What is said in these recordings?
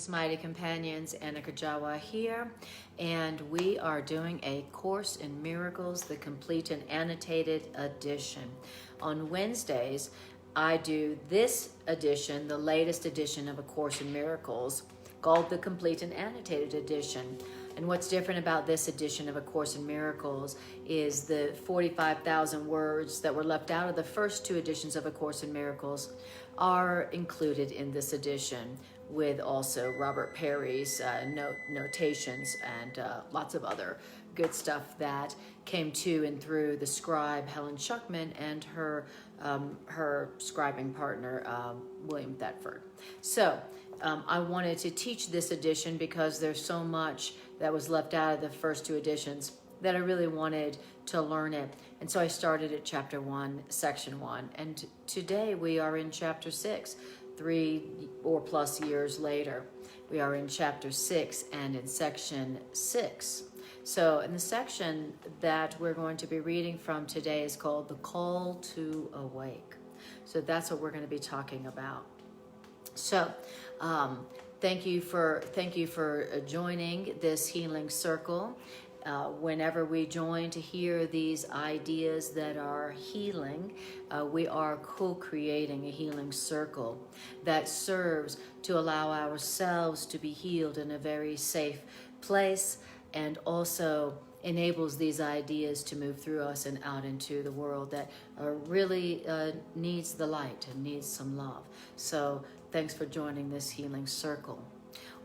Mighty Companions, Anna Kujawa here, and we are doing a Course in Miracles, the Complete and Annotated Edition. On Wednesdays, I do this edition, the latest edition of A Course in Miracles, called the Complete and Annotated Edition. And what's different about this edition of A Course in Miracles is the 45,000 words that were left out of the first two editions of A Course in Miracles are included in this edition, with also Robert Perry's notations and lots of other good stuff that came to and through the scribe Helen Schuckman and her scribing partner William Thetford. So I wanted to teach this edition because there's so much that was left out of the first two editions that I really wanted to learn it. And so I started at chapter 1, section 1. And today we are in chapter 6, 3 or plus years later. We are in chapter 6 and in section 6. So in the section that we're going to be reading from today is called the Call to Awake. So that's what we're going to be talking about. So thank you for joining this healing circle. Whenever we join to hear these ideas that are healing, we are co-creating a healing circle that serves to allow ourselves to be healed in a very safe place, and also enables these ideas to move through us and out into the world that really needs the light and needs some love. So thanks for joining this healing circle.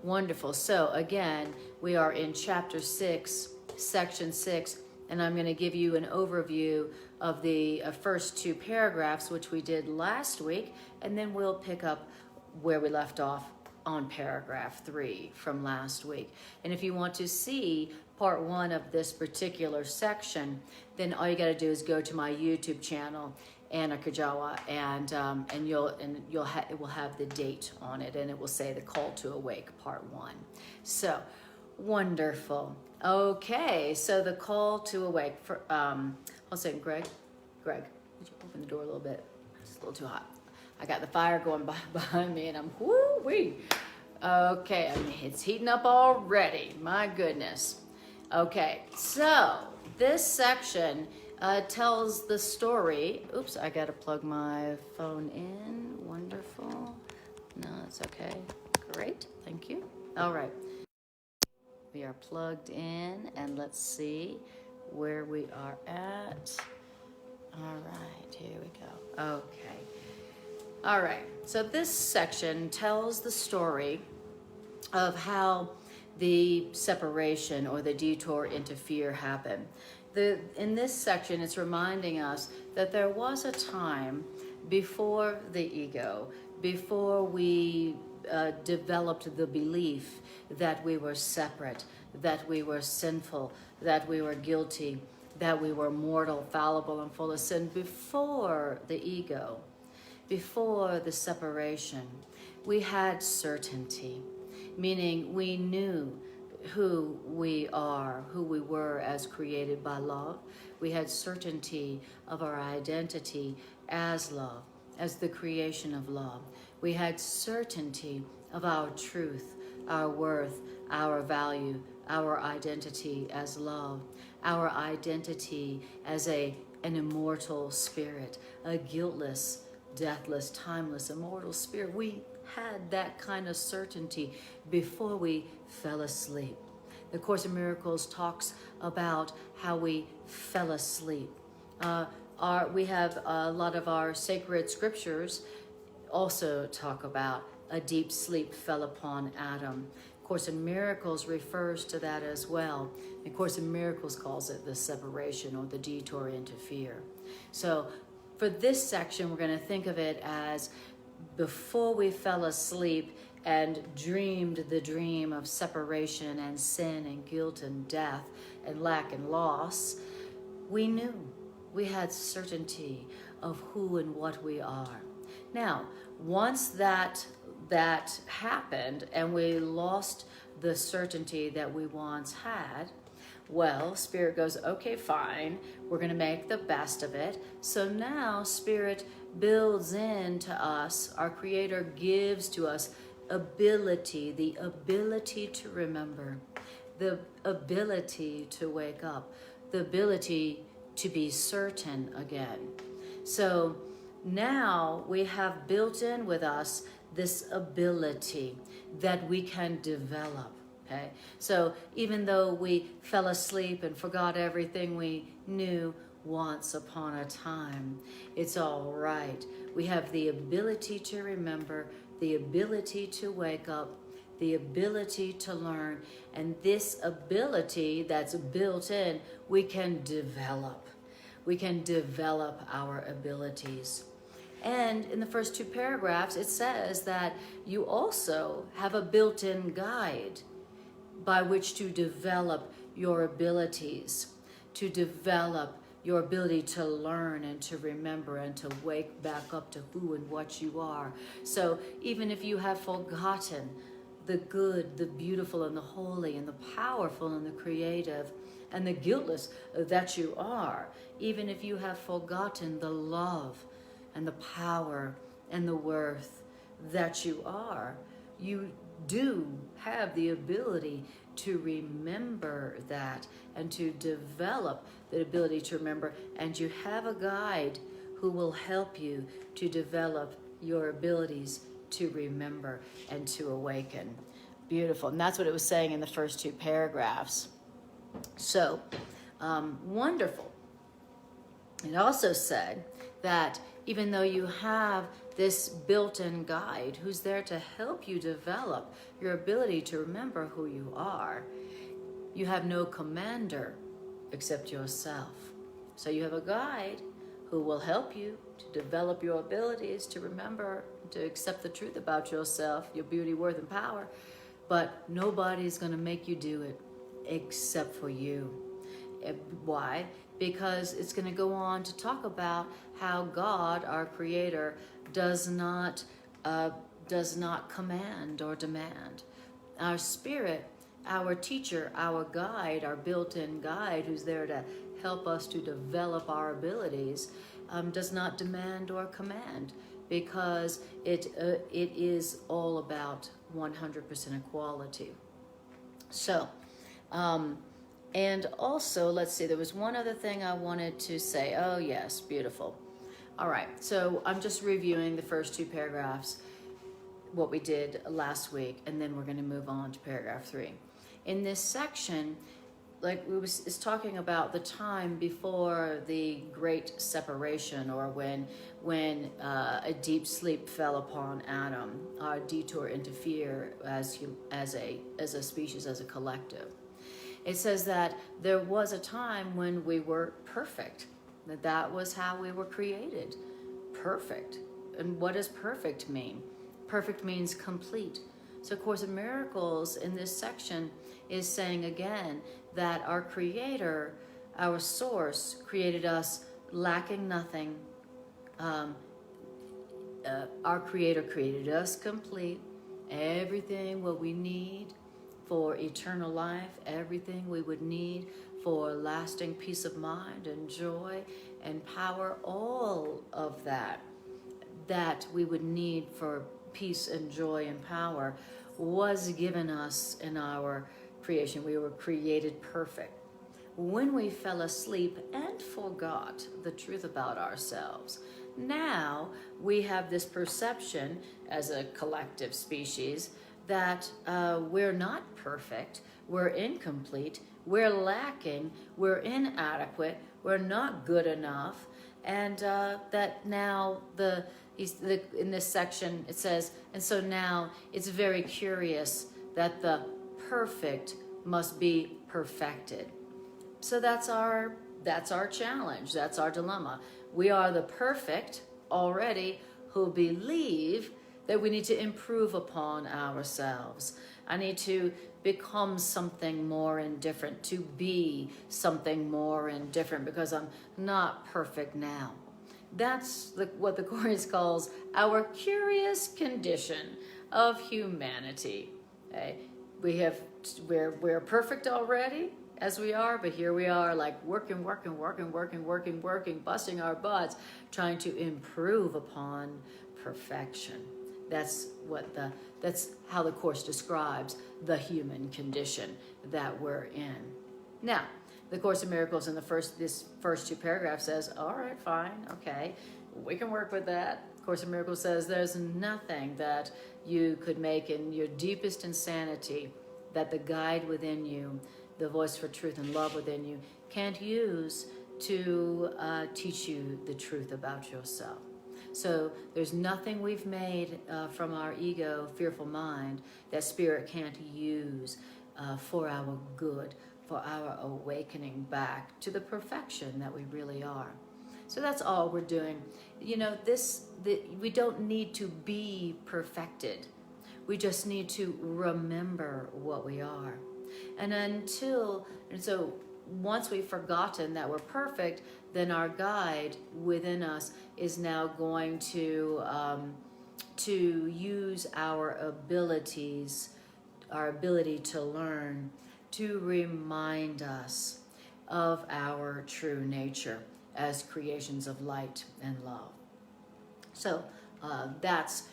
Wonderful. So again, we are in chapter 6, section 6, and I'm going to give you an overview of the first two paragraphs, which we did last week, and then we'll pick up where we left off on paragraph 3 from last week. And if you want to see part 1 of this particular section, then all you got to do is go to my YouTube channel, Anna Kujawa, and it will have the date on it, and it will say the Call to Awake part 1. So wonderful. Okay, so the Call to Awake. For I'll say, Greg, would you open the door a little bit? It's a little too hot. I got the fire going behind me, and I'm whoo-wee. Okay, I mean, it's heating up already. My goodness. Okay, so this section tells the story. Oops, I got to plug my phone in. Wonderful. No, that's okay. Great, thank you. All right. We are plugged in, and let's see where we are at. All right, here we go. Okay. All right, so this section tells the story of how the separation or the detour into fear happened. In this section, it's reminding us that there was a time before the ego, before we developed the belief that we were separate, that we were sinful, that we were guilty, that we were mortal, fallible, and full of sin. Before the ego, before the separation, we had certainty, meaning we knew who we are, who we were as created by love. We had certainty of our identity as love, as the creation of love. We had certainty of our truth, our worth, our value, our identity as love, our identity as an immortal spirit, a guiltless, deathless, timeless, immortal spirit. We had that kind of certainty before we fell asleep. The Course in Miracles talks about how we fell asleep. We have a lot of our sacred scriptures also talk about a deep sleep fell upon Adam. Course in Miracles refers to that as well. The Course in Miracles calls it the separation or the detour into fear. So for this section, we're going to think of it as before we fell asleep and dreamed the dream of separation and sin and guilt and death and lack and loss, we knew, we had certainty of who and what we are. Now, once that happened and we lost the certainty that we once had, well, Spirit goes, okay, fine, we're going to make the best of it. So now Spirit builds into us, our Creator gives to us ability to remember, the ability to wake up, the ability to be certain again. So now we have built in with us this ability that we can develop. Okay, so even though we fell asleep and forgot everything we knew once upon a time, it's all right. We have the ability to remember, the ability to wake up, the ability to learn, and this ability that's built in, we can develop. We can develop our abilities. And in the first 2 paragraphs, it says that you also have a built-in guide by which to develop your abilities, to develop your ability to learn and to remember and to wake back up to who and what you are. So even if you have forgotten the good, the beautiful, and the holy, and the powerful, and the creative, and the guiltless that you are, even if you have forgotten the love and the power and the worth that you are, you do have the ability to remember that and to develop the ability to remember, and you have a guide who will help you to develop your abilities to remember and to awaken. Beautiful. And that's what it was saying in the first 2 paragraphs. So, wonderful. It also said that even though you have this built-in guide who's there to help you develop your ability to remember who you are, you have no commander except yourself. So you have a guide who will help you to develop your abilities to remember, to accept the truth about yourself, your beauty, worth, and power. But nobody's going to make you do it except for you. Why? Because it's going to go on to talk about how God, our Creator, does not command or demand. Our spirit, our teacher, our guide, our built-in guide, who's there to help us to develop our abilities, does not demand or command, because it is all about 100% equality. So, and also, let's see, there was one other thing I wanted to say. Oh, yes, beautiful. All right, so I'm just reviewing the first 2 paragraphs, what we did last week, and then we're going to move on to paragraph 3. In this section, it's talking about the time before the great separation, or when a deep sleep fell upon Adam, our detour into fear as a species, as a collective. It says that there was a time when we were perfect, that was how we were created, perfect. And what does perfect mean? Perfect means complete. So Course in Miracles in this section is saying again that our Creator, our Source, created us lacking nothing. Our Creator created us complete, everything what we need for eternal life, everything we would need for lasting peace of mind and joy and power, all of that we would need for peace and joy and power was given us in our creation. We were created perfect. When we fell asleep and forgot the truth about ourselves, now we have this perception as a collective species that we're not perfect, we're incomplete, we're lacking, we're inadequate, we're not good enough, and that now in this section it says, and so now it's very curious that the perfect must be perfected. So that's our challenge, that's our dilemma. We are the perfect already who believe that we need to improve upon ourselves. I need to become something more and different, to be something more and different, because I'm not perfect now. That's what the Course calls our curious condition of humanity. Okay? We're perfect already as we are, but here we are, like working, busting our butts, trying to improve upon perfection. That's how the Course describes the human condition that we're in. Now, the Course in Miracles in this first two paragraphs says, all right, fine, okay, we can work with that. Course in Miracles says there's nothing that you could make in your deepest insanity that the guide within you, the voice for truth and love within you, can't use to teach you the truth about yourself. So there's nothing we've made from our ego, fearful mind, that Spirit can't use for our good, for our awakening back to the perfection that we really are. So that's all we're doing. You know, we don't need to be perfected. We just need to remember what we are. And so once we've forgotten that we're perfect, then our guide within us is now going to use our abilities, our ability to learn, to remind us of our true nature as creations of light and love. So that's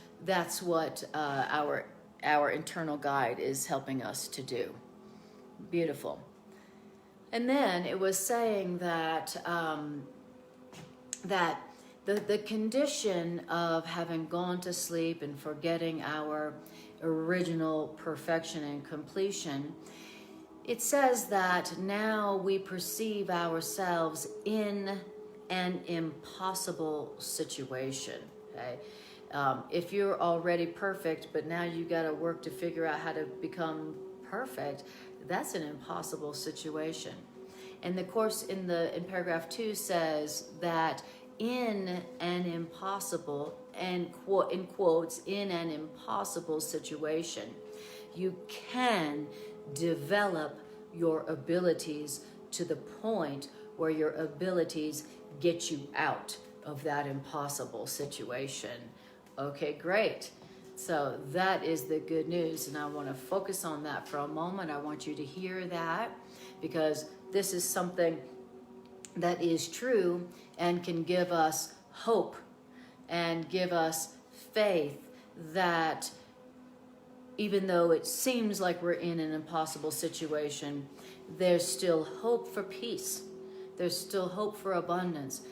what our internal guide is helping us to do. Beautiful. And then it was saying that that the condition of having gone to sleep and forgetting our original perfection and completion, it says that now we perceive ourselves in an impossible situation. Okay, if you're already perfect, but now you got to work to figure out how to become perfect, that's an impossible situation. And the Course in paragraph 2 says that in an impossible, and in quotes, in an impossible situation, you can develop your abilities to the point where your abilities get you out of that impossible situation. Okay, great. So that is the good news, and I want to focus on that for a moment. I want you to hear that, because this is something that is true and can give us hope and give us faith that even though it seems like we're in an impossible situation, there's still hope for peace. There's still hope for abundance.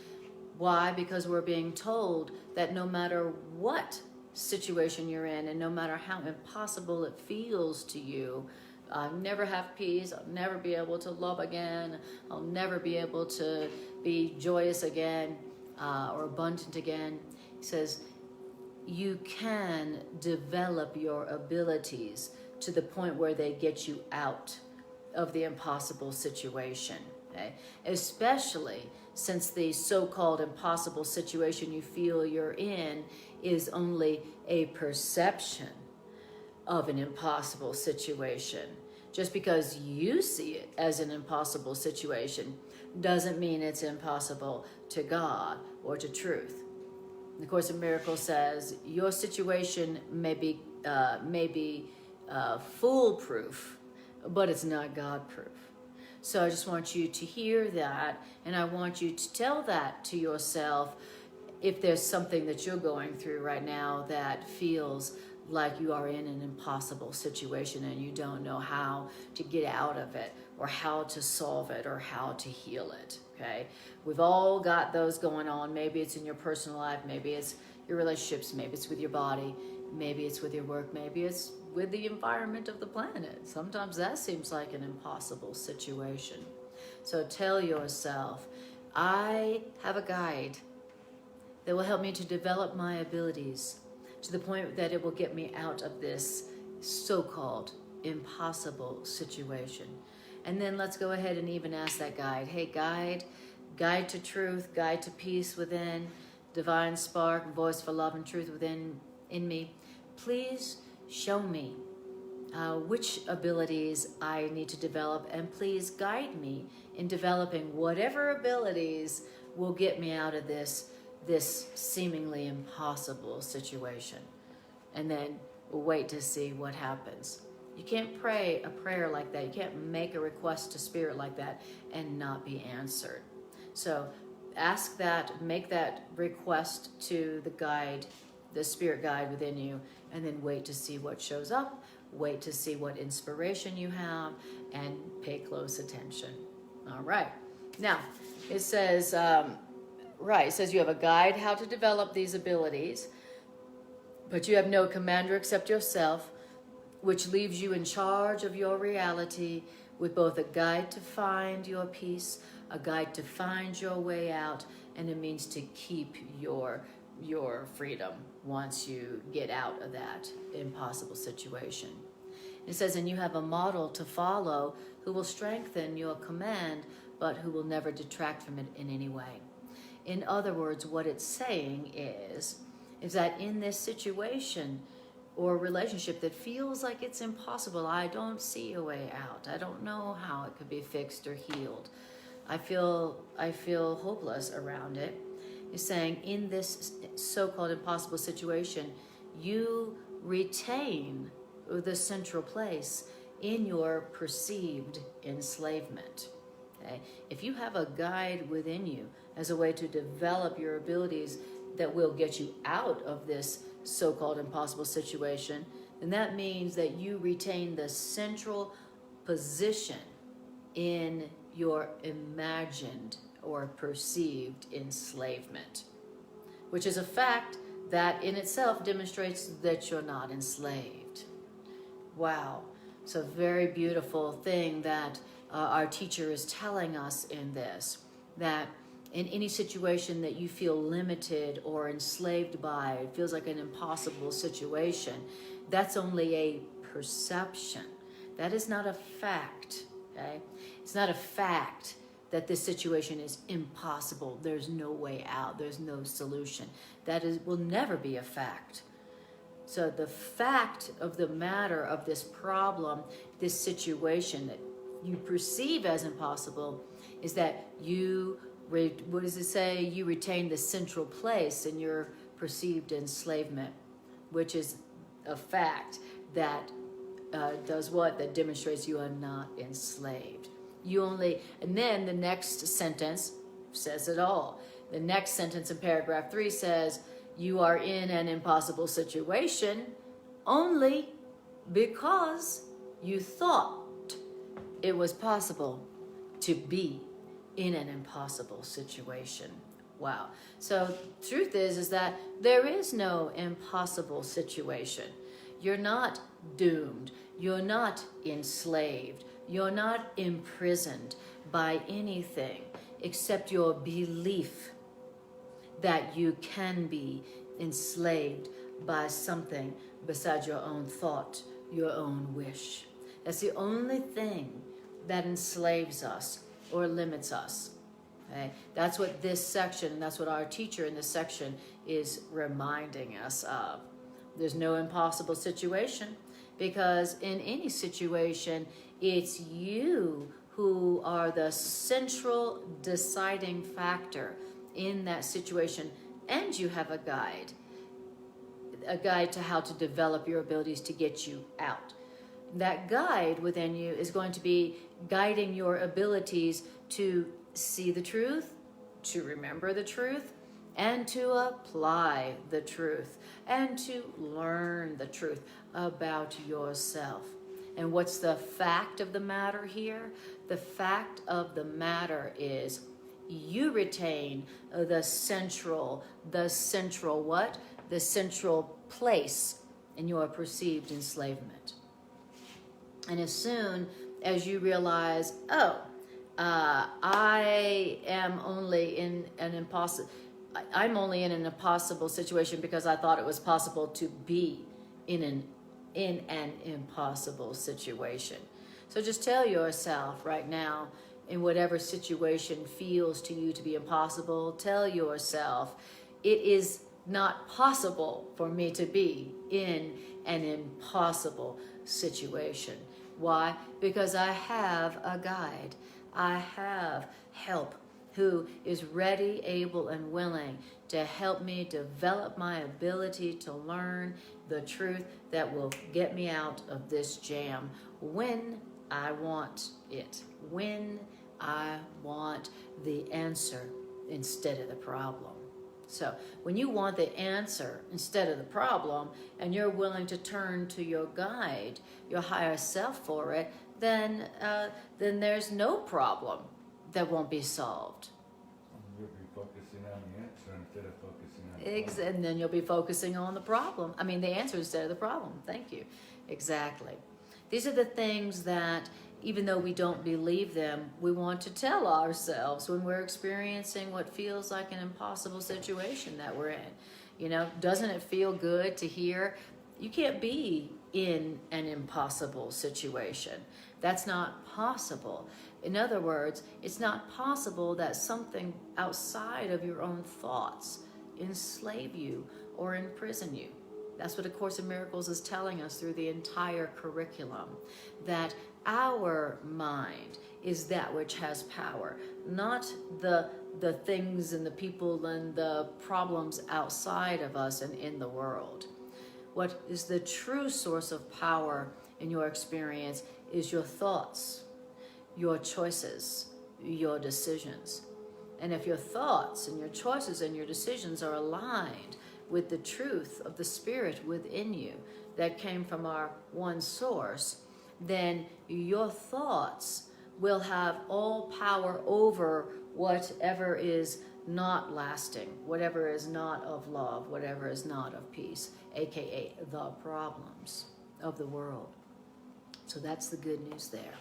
Why? Because we're being told that no matter what situation you're in, and no matter how impossible it feels to you, I'll never have peace, I'll never be able to love again, I'll never be able to be joyous again or abundant again. He says, you can develop your abilities to the point where they get you out of the impossible situation. Okay? Especially since the so-called impossible situation you feel you're in is only a perception of an impossible situation. Just because you see it as an impossible situation doesn't mean it's impossible to God or to truth. The Course in Miracles says your situation may be foolproof, but it's not God-proof. So I just want you to hear that, and I want you to tell that to yourself if there's something that you're going through right now that feels like you are in an impossible situation and you don't know how to get out of it or how to solve it or how to heal it. Okay, we've all got those going on. Maybe it's in your personal life, maybe it's your relationships, maybe it's with your body, maybe it's with your work, maybe it's with the environment of the planet. Sometimes that seems like an impossible situation. So tell yourself, I have a guide that will help me to develop my abilities to the point that it will get me out of this so-called impossible situation. And then let's go ahead and even ask that guide, hey, guide to truth, guide to peace within, divine spark, voice for love and truth within in me. Please show me which abilities I need to develop, and please guide me in developing whatever abilities will get me out of this seemingly impossible situation. And then we'll wait to see what happens. You can't pray a prayer like that. You can't make a request to Spirit like that and not be answered. So ask that, make that request to the guide the spirit guide within you, and then wait to see what shows up, wait to see what inspiration you have, and pay close attention. All right. Now, it says, it says you have a guide how to develop these abilities, but you have no commander except yourself, which leaves you in charge of your reality with both a guide to find your peace, a guide to find your way out, and a means to keep your freedom once you get out of that impossible situation. It says, and you have a model to follow who will strengthen your command, but who will never detract from it in any way. In other words, what it's saying is that in this situation or relationship that feels like it's impossible, I don't see a way out. I don't know how it could be fixed or healed. I feel hopeless around it. It's saying in this so-called impossible situation, you retain the central place in your perceived enslavement. Okay? If you have a guide within you as a way to develop your abilities that will get you out of this so-called impossible situation, then that means that you retain the central position in your imagined or perceived enslavement, which is a fact that in itself demonstrates that you're not enslaved. Wow. It's a very beautiful thing that our teacher is telling us in this, that in any situation that you feel limited or enslaved by, it feels like an impossible situation, that's only a perception. That is not a fact, okay? It's not a fact that this situation is impossible. There's no way out. There's no solution. Will never be a fact. So the fact of the matter of this problem, this situation that you perceive as impossible, is that you, what does it say? You retain the central place in your perceived enslavement, which is a fact that does what? That demonstrates you are not enslaved. And then the next sentence says it all. The next sentence in paragraph 3 says, you are in an impossible situation only because you thought it was possible to be in an impossible situation. Wow. So truth is that there is no impossible situation. You're not doomed. You're not enslaved. You're not imprisoned by anything except your belief that you can be enslaved by something besides your own thought, your own wish. That's the only thing that enslaves us or limits us. Okay? That's what this section, that's what our teacher in this section is reminding us of. There's no impossible situation, because in any situation, it's you who are the central deciding factor in that situation, and you have a guide to how to develop your abilities to get you out. That guide within you is going to be guiding your abilities to see the truth, to remember the truth, and to apply the truth, and to learn the truth about yourself. And what's the fact of the matter here? The fact of the matter is you retain the central what? The central place in your perceived enslavement. And as soon as you realize, I am only in an impossible situation because I thought it was possible to be in an impossible situation. So just tell yourself right now, in whatever situation feels to you to be impossible, tell yourself, it is not possible for me to be in an impossible situation. Why? Because I have a guide. I have help who is ready, able, and willing to help me develop my ability to learn the truth that will get me out of this jam when I want it, when I want the answer instead of the problem. So when you want the answer instead of the problem, and you're willing to turn to your guide, your higher self for it, then there's no problem that won't be solved. You'll be focusing on the answer instead of focusing on the problem. And then you'll be focusing on the problem. I mean, the answer instead of the problem. Thank you. Exactly. These are the things that, even though we don't believe them, we want to tell ourselves when we're experiencing what feels like an impossible situation that we're in. You know, doesn't it feel good to hear you can't be in an impossible situation? That's not possible. In other words, it's not possible that something outside of your own thoughts enslave you or imprison you. That's what A Course in Miracles is telling us through the entire curriculum, that our mind is that which has power, not the things and the people and the problems outside of us and in the world. What is the true source of power in your experience is your thoughts, your choices, your decisions. And if your thoughts and your choices and your decisions are aligned with the truth of the spirit within you that came from our one source, then your thoughts will have all power over whatever is not lasting, whatever is not of love, whatever is not of peace, aka the problems of the world. So that's the good news there.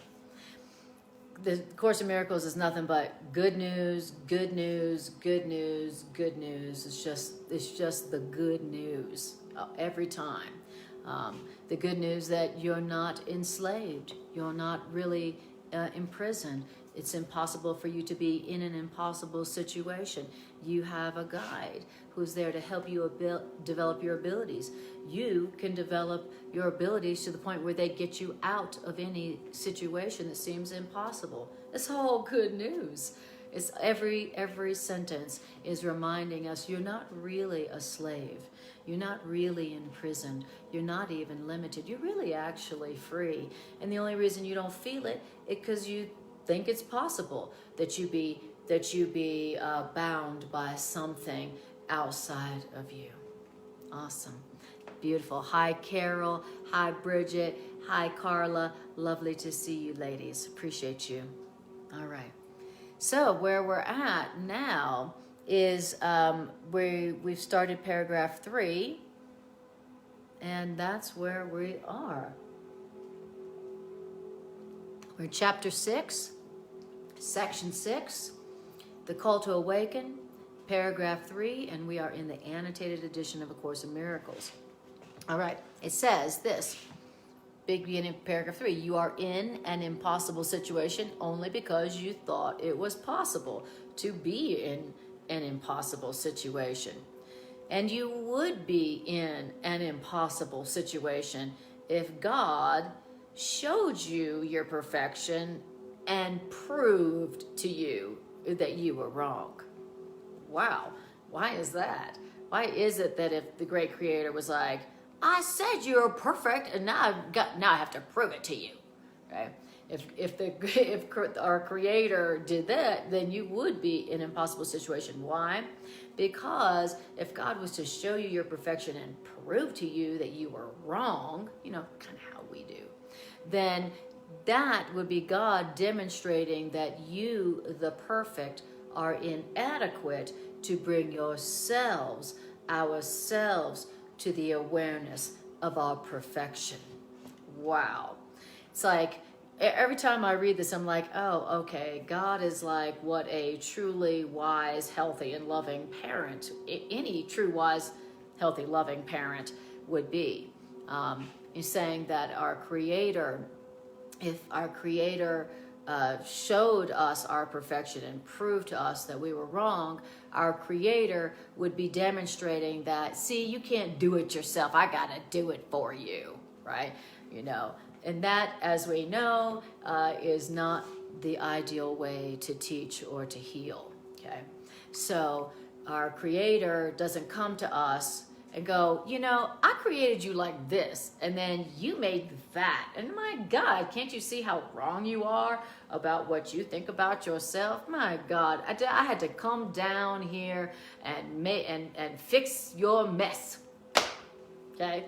The Course in Miracles is nothing but good news, good news, good news, good news. It's just the good news every time. The good news that you're not enslaved, you're not really imprisoned. It's impossible for you to be in an impossible situation. You have a guide who's there to help you develop your abilities. You can develop your abilities to the point where they get you out of any situation that seems impossible. It's all good news. It's every sentence is reminding us you're not really a slave. You're not really imprisoned. You're not even limited. You're really actually free. And the only reason you don't feel it is because you think it's possible that you be bound by something outside of you. Awesome. Beautiful. Hi, Carol. Hi, Bridget. Hi, Carla. Lovely to see you, ladies. Appreciate you. All right. So where we're at now is we've started paragraph 3, and that's where we are. We're in chapter 6, section 6, the Call to Awaken, paragraph 3, and we are in the annotated edition of A Course in Miracles. All right, it says this, big beginning of paragraph 3, you are in an impossible situation only because you thought it was possible to be in an impossible situation. And you would be in an impossible situation if God showed you your perfection and proved to you that you were wrong. Wow, why is that? Why is it that if the great creator was like, I said you're perfect and now I have to prove it to you, right? If our creator did that, then you would be in an impossible situation. Why? Because if God was to show you your perfection and prove to you that you were wrong, you know, kind of how we do, then that would be God demonstrating that you, the perfect, are inadequate to bring ourselves to the awareness of our perfection. Wow. It's like every time I read this, I'm like, oh, okay, God is like what a truly wise, healthy, and loving parent, any true, wise, healthy, loving parent would be. He's saying that our Creator, if our Creator showed us our perfection and proved to us that we were wrong, our Creator would be demonstrating that, see, you can't do it yourself. I got to do it for you, right? You know, and that, as we know, is not the ideal way to teach or to heal, okay? So our Creator doesn't come to us and go, you know, I created you like this, and then you made that. And my God, can't you see how wrong you are about what you think about yourself? My God, I had to come down here and fix your mess. Okay?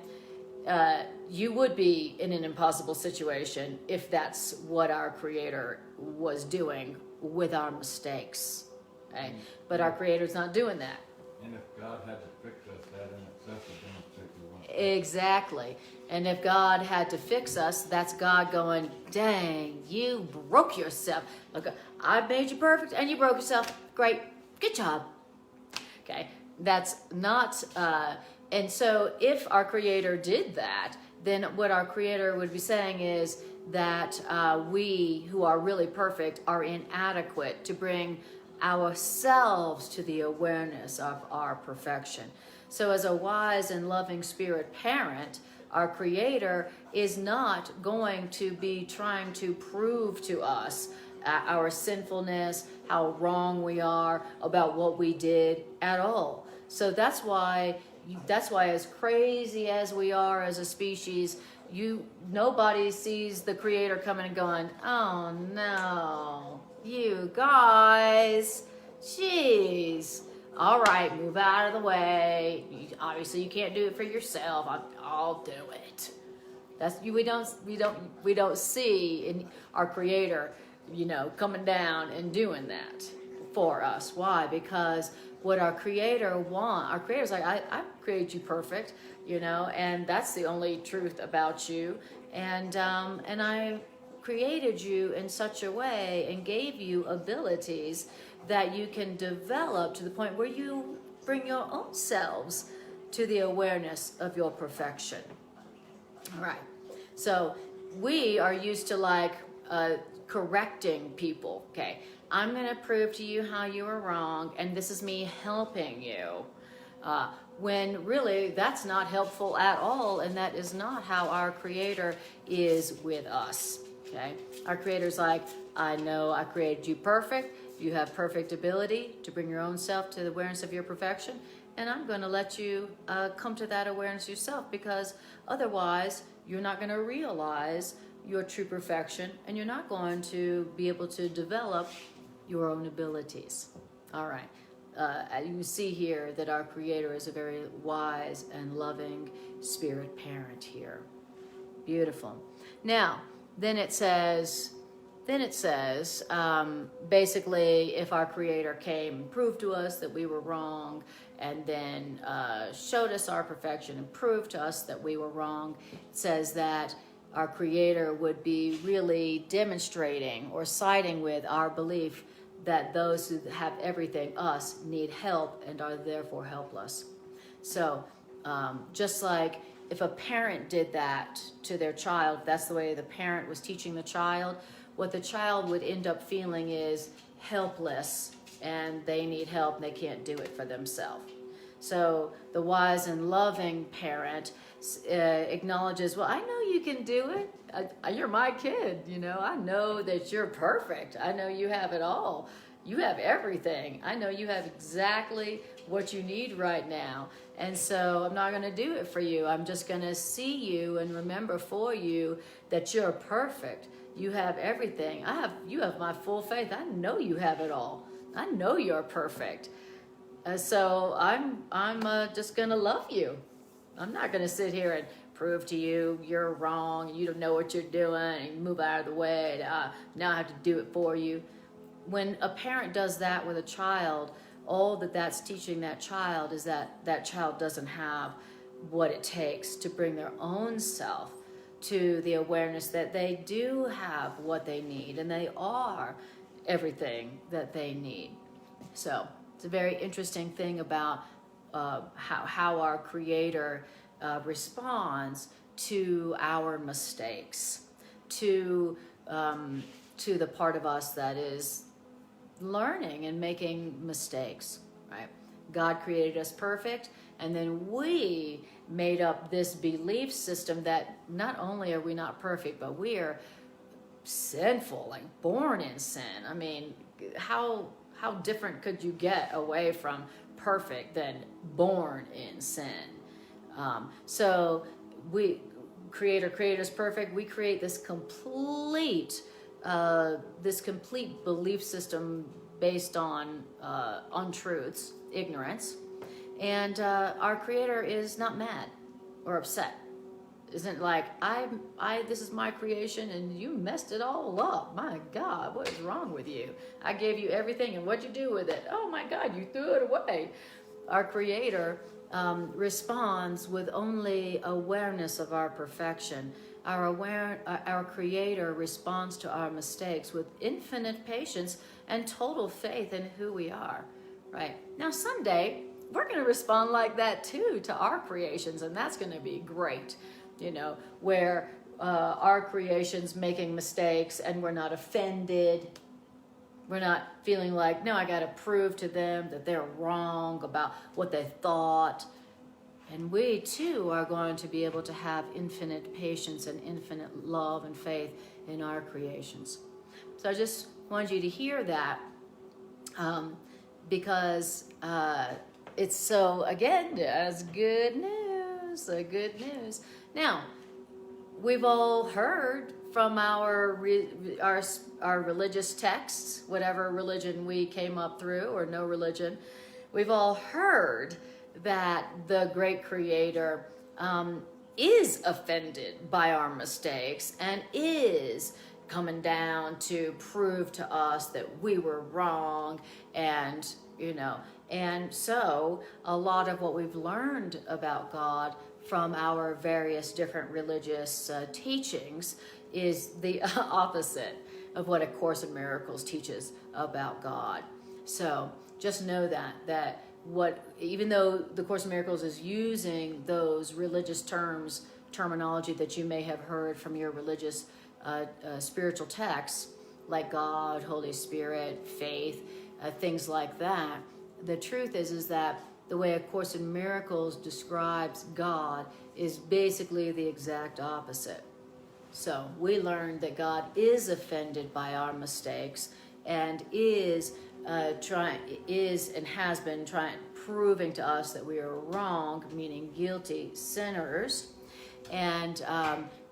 You would be in an impossible situation if that's what our Creator was doing with our mistakes. Okay? But our Creator's not doing that. And if God had to fix us, that in itself would demonstrate we want. Exactly. And if God had to fix us, that's God going, dang, you broke yourself. Look, I made you perfect and you broke yourself. Great. Good job. Okay. That's not, and so if our Creator did that, then what our Creator would be saying is that we who are really perfect are inadequate to bring ourselves to the awareness of our perfection. So as a wise and loving spirit parent, our Creator is not going to be trying to prove to us our sinfulness, how wrong we are about what we did at all. So that's why as crazy as we are as a species, nobody sees the Creator coming and going, oh no, you guys, jeez. All right, move out of the way. Obviously, you can't do it for yourself. I'll do it. We don't see in our Creator, coming down and doing that for us. Why? Because what our Creator's like, I created you perfect, and that's the only truth about you, and I created you in such a way and gave you abilities that you can develop to the point where you bring your own selves to the awareness of your perfection. All right. So we are used to correcting people. Okay. I'm going to prove to you how you were wrong, and this is me helping you. When really that's not helpful at all, and that is not how our Creator is with us. Okay, our Creator's like, I know I created you perfect. You have perfect ability to bring your own self to the awareness of your perfection, and I'm going to let you come to that awareness yourself, because otherwise you're not going to realize your true perfection, and you're not going to be able to develop your own abilities. All right. You see here that our Creator is a very wise and loving spirit parent here. Beautiful. Now, then it says, basically, if our Creator came and proved to us that we were wrong, and then showed us our perfection and proved to us that we were wrong, it says that our Creator would be really demonstrating or siding with our belief that those who have everything, us, need help and are therefore helpless. So just like if a parent did that to their child, that's the way the parent was teaching the child, what the child would end up feeling is helpless, and they need help and they can't do it for themselves. So the wise and loving parent acknowledges, well, I know you can do it. You're my kid, I know that you're perfect. I know you have it all. You have everything. I know you have exactly what you need right now. And so I'm not going to do it for you. I'm just going to see you and remember for you that you're perfect. You have everything. You have my full faith. I know you have it all. I know you're perfect. So I'm just going to love you. I'm not going to sit here and prove to you you're wrong, you don't know what you're doing, and move out of the way. Now I have to do it for you. When a parent does that with a child, all that's teaching that child is that that child doesn't have what it takes to bring their own self to the awareness that they do have what they need, and they are everything that they need. So it's a very interesting thing about how our Creator responds to our mistakes, to the part of us that is learning and making mistakes, right? God created us perfect, and then we made up this belief system that not only are we not perfect, but we are sinful, like born in sin. I mean, how different could you get away from perfect than born in sin? So we, creator's perfect. We create this complete belief system based on untruths, ignorance, and our creator is not mad or upset. Isn't like, this is my creation and you messed it all up. My God, what is wrong with you? I gave you everything and what'd you do with it? Oh my God, you threw it away. Our creator responds with only awareness of our perfection. Our creator responds to our mistakes with infinite patience and total faith in who we are, right? Now someday we're going to respond like that too to our creations, and that's going to be great. Where our creation's making mistakes and we're not offended. We're not feeling like, no, I got to prove to them that they're wrong about what they thought. And we too are going to be able to have infinite patience and infinite love and faith in our creations. So I just wanted you to hear that because it's so, again, that's good news, good news. Now, we've all heard from our religious texts, whatever religion we came up through or no religion, we've all heard that the great creator is offended by our mistakes and is coming down to prove to us that we were wrong, and and so a lot of what we've learned about God from our various different religious teachings is the opposite of what A Course in Miracles teaches about God. So just know that even though the Course in Miracles is using those religious terminology that you may have heard from your religious spiritual texts, like God, Holy Spirit, faith, things like that, the truth is that the way A Course in Miracles describes God is basically the exact opposite. So we learned that God is offended by our mistakes and is and has been proving to us that we are wrong, meaning guilty sinners, and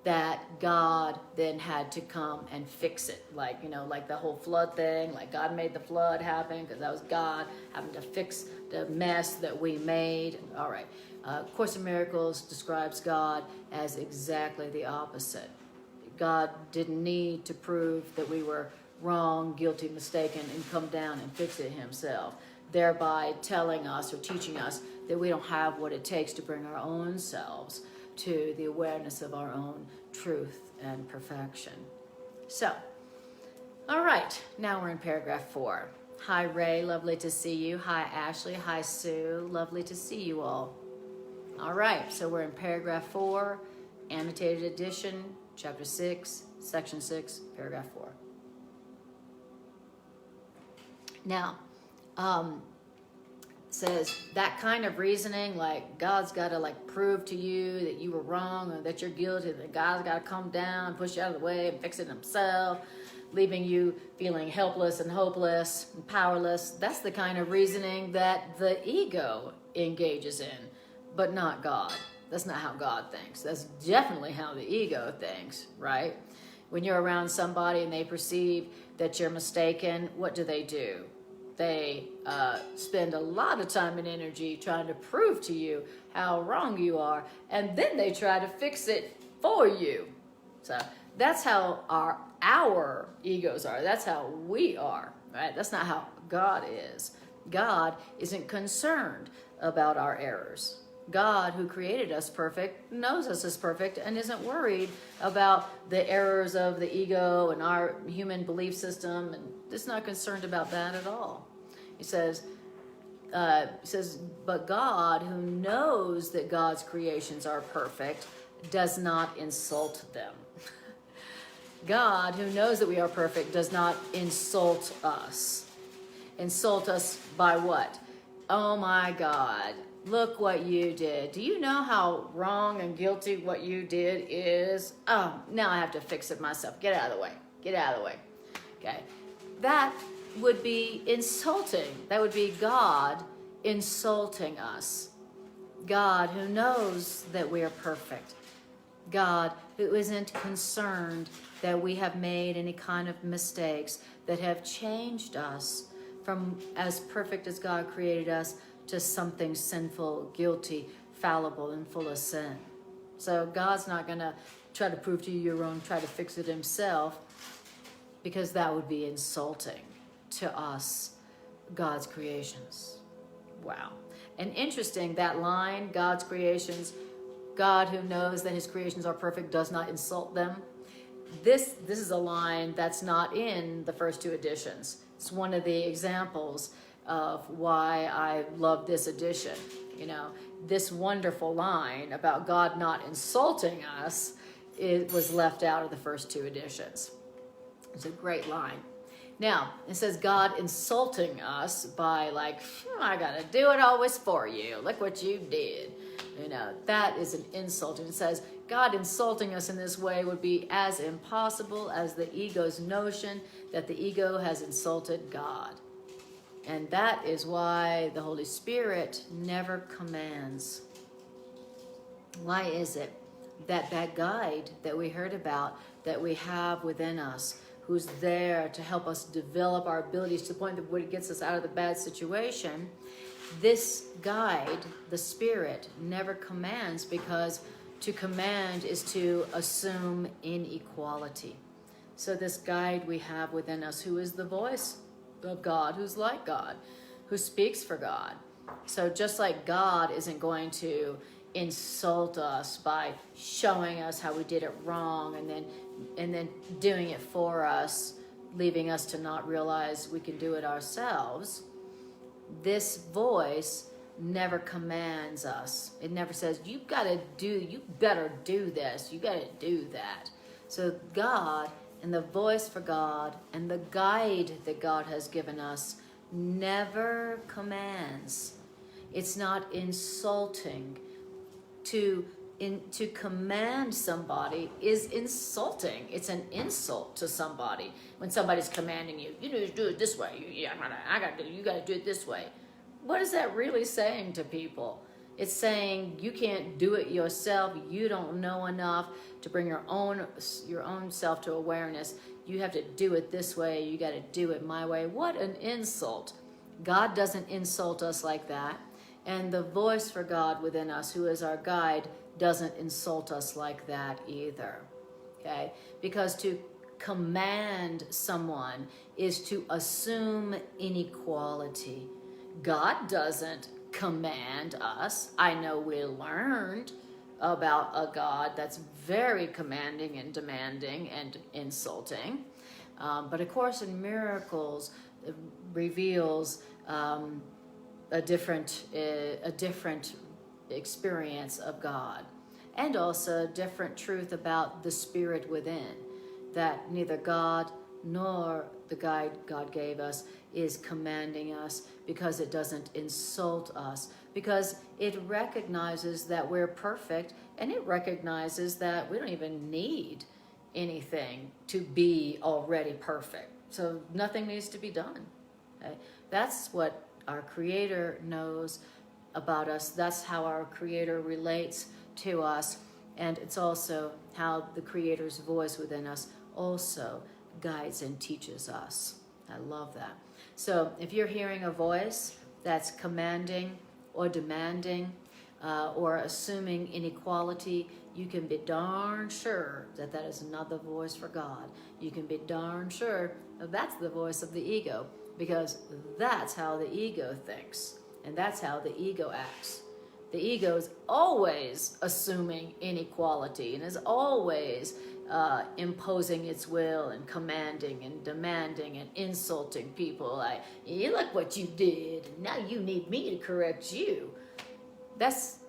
that God then had to come and fix it. Like the whole flood thing, like God made the flood happen because that was God having to fix the mess that we made. All right. Course in Miracles describes God as exactly the opposite. God didn't need to prove that we were wrong, guilty, mistaken, and come down and fix it himself, thereby telling us or teaching us that we don't have what it takes to bring our own selves to the awareness of our own truth and perfection. So, all right, now we're in paragraph 4. Hi, Ray, lovely to see you. Hi, Ashley. Hi, Sue. Lovely to see you all. All right, so we're in paragraph 4, Annotated Edition, chapter 6, section 6, paragraph 4. Now, says that kind of reasoning, like God's got to prove to you that you were wrong or that you're guilty, that God's got to come down, push you out of the way and fix it himself, leaving you feeling helpless and hopeless and powerless. That's the kind of reasoning that the ego engages in, but not God. That's not how God thinks. That's definitely how the ego thinks, right? When you're around somebody and they perceive that you're mistaken, what do? They spend a lot of time and energy trying to prove to you how wrong you are, and then they try to fix it for you. So that's how our egos are. That's how we are, right? That's not how God is. God isn't concerned about our errors. God, who created us perfect, knows us as perfect and isn't worried about the errors of the ego and our human belief system, and is not concerned about that at all. He says, but God, who knows that God's creations are perfect, does not insult them. God, who knows that we are perfect, does not insult us. Insult us by what? Oh my God, look what you did. Do you know how wrong and guilty what you did is? Oh, now I have to fix it myself. Get out of the way. Get out of the way. Okay. That would be insulting. That would be God insulting us. God who knows that we are perfect. God who isn't concerned that we have made any kind of mistakes that have changed us from as perfect as God created us to something sinful, guilty, fallible, and full of sin. So God's not going to try to prove to you you're wrong, try to fix it himself, because that would be insulting to us, God's creations. Wow. And interesting, that line, God's creations, God who knows that his creations are perfect does not insult them. This is a line that's not in the first two editions. It's one of the examples of why I love this edition. You know, this wonderful line about God not insulting us, it was left out of the first two editions. It's a great line. Now, it says God insulting us by like, I gotta do it always for you. Look what you did. You know, that is an insult. And it says God insulting us in this way would be as impossible as the ego's notion that the ego has insulted God. And that is why the Holy Spirit never commands. Why is it that that guide that we heard about, that we have within us, who's there to help us develop our abilities to the point that when it gets us out of the bad situation, this guide, the Spirit, never commands, because to command is to assume inequality. So this guide we have within us, who is the voice of God, who's like God, who speaks for God. So just like God isn't going to insult us by showing us how we did it wrong and then doing it for us, leaving us to not realize we can do it ourselves, this voice never commands us. It never says, you better do this, you gotta do that. So God, and the voice for God, and the guide that God has given us never commands. It's not insulting. To command somebody is insulting. It's an insult to somebody when somebody's commanding you. You need to do it this way. You gotta do it this way. What is that really saying to people? It's saying you can't do it yourself. You don't know enough to bring your own self to awareness. You have to do it this way. You got to do it my way. What an insult. God doesn't insult us like that. And the voice for God within us, who is our guide, doesn't insult us like that either. Okay? Because to command someone is to assume inequality. God doesn't command us. I know we learned about a God that's very commanding and demanding and insulting. But of course, in Miracles, it reveals a different experience of God, and also a different truth about the Spirit within, that neither God nor the guide God gave us is commanding us, because it doesn't insult us, because it recognizes that we're perfect, and it recognizes that we don't even need anything to be already perfect. So nothing needs to be done. Okay? That's what our Creator knows about us. That's how our Creator relates to us. And it's also how the Creator's voice within us also guides and teaches us. I love that. So if you're hearing a voice that's commanding or demanding or assuming inequality, you can be darn sure that that is not the voice for God. You can be darn sure that that's the voice of the ego, because that's how the ego thinks, and that's how the ego acts. The ego is always assuming inequality and is always imposing its will and commanding and demanding and insulting people. Like, you look what you did, and now you need me to correct you.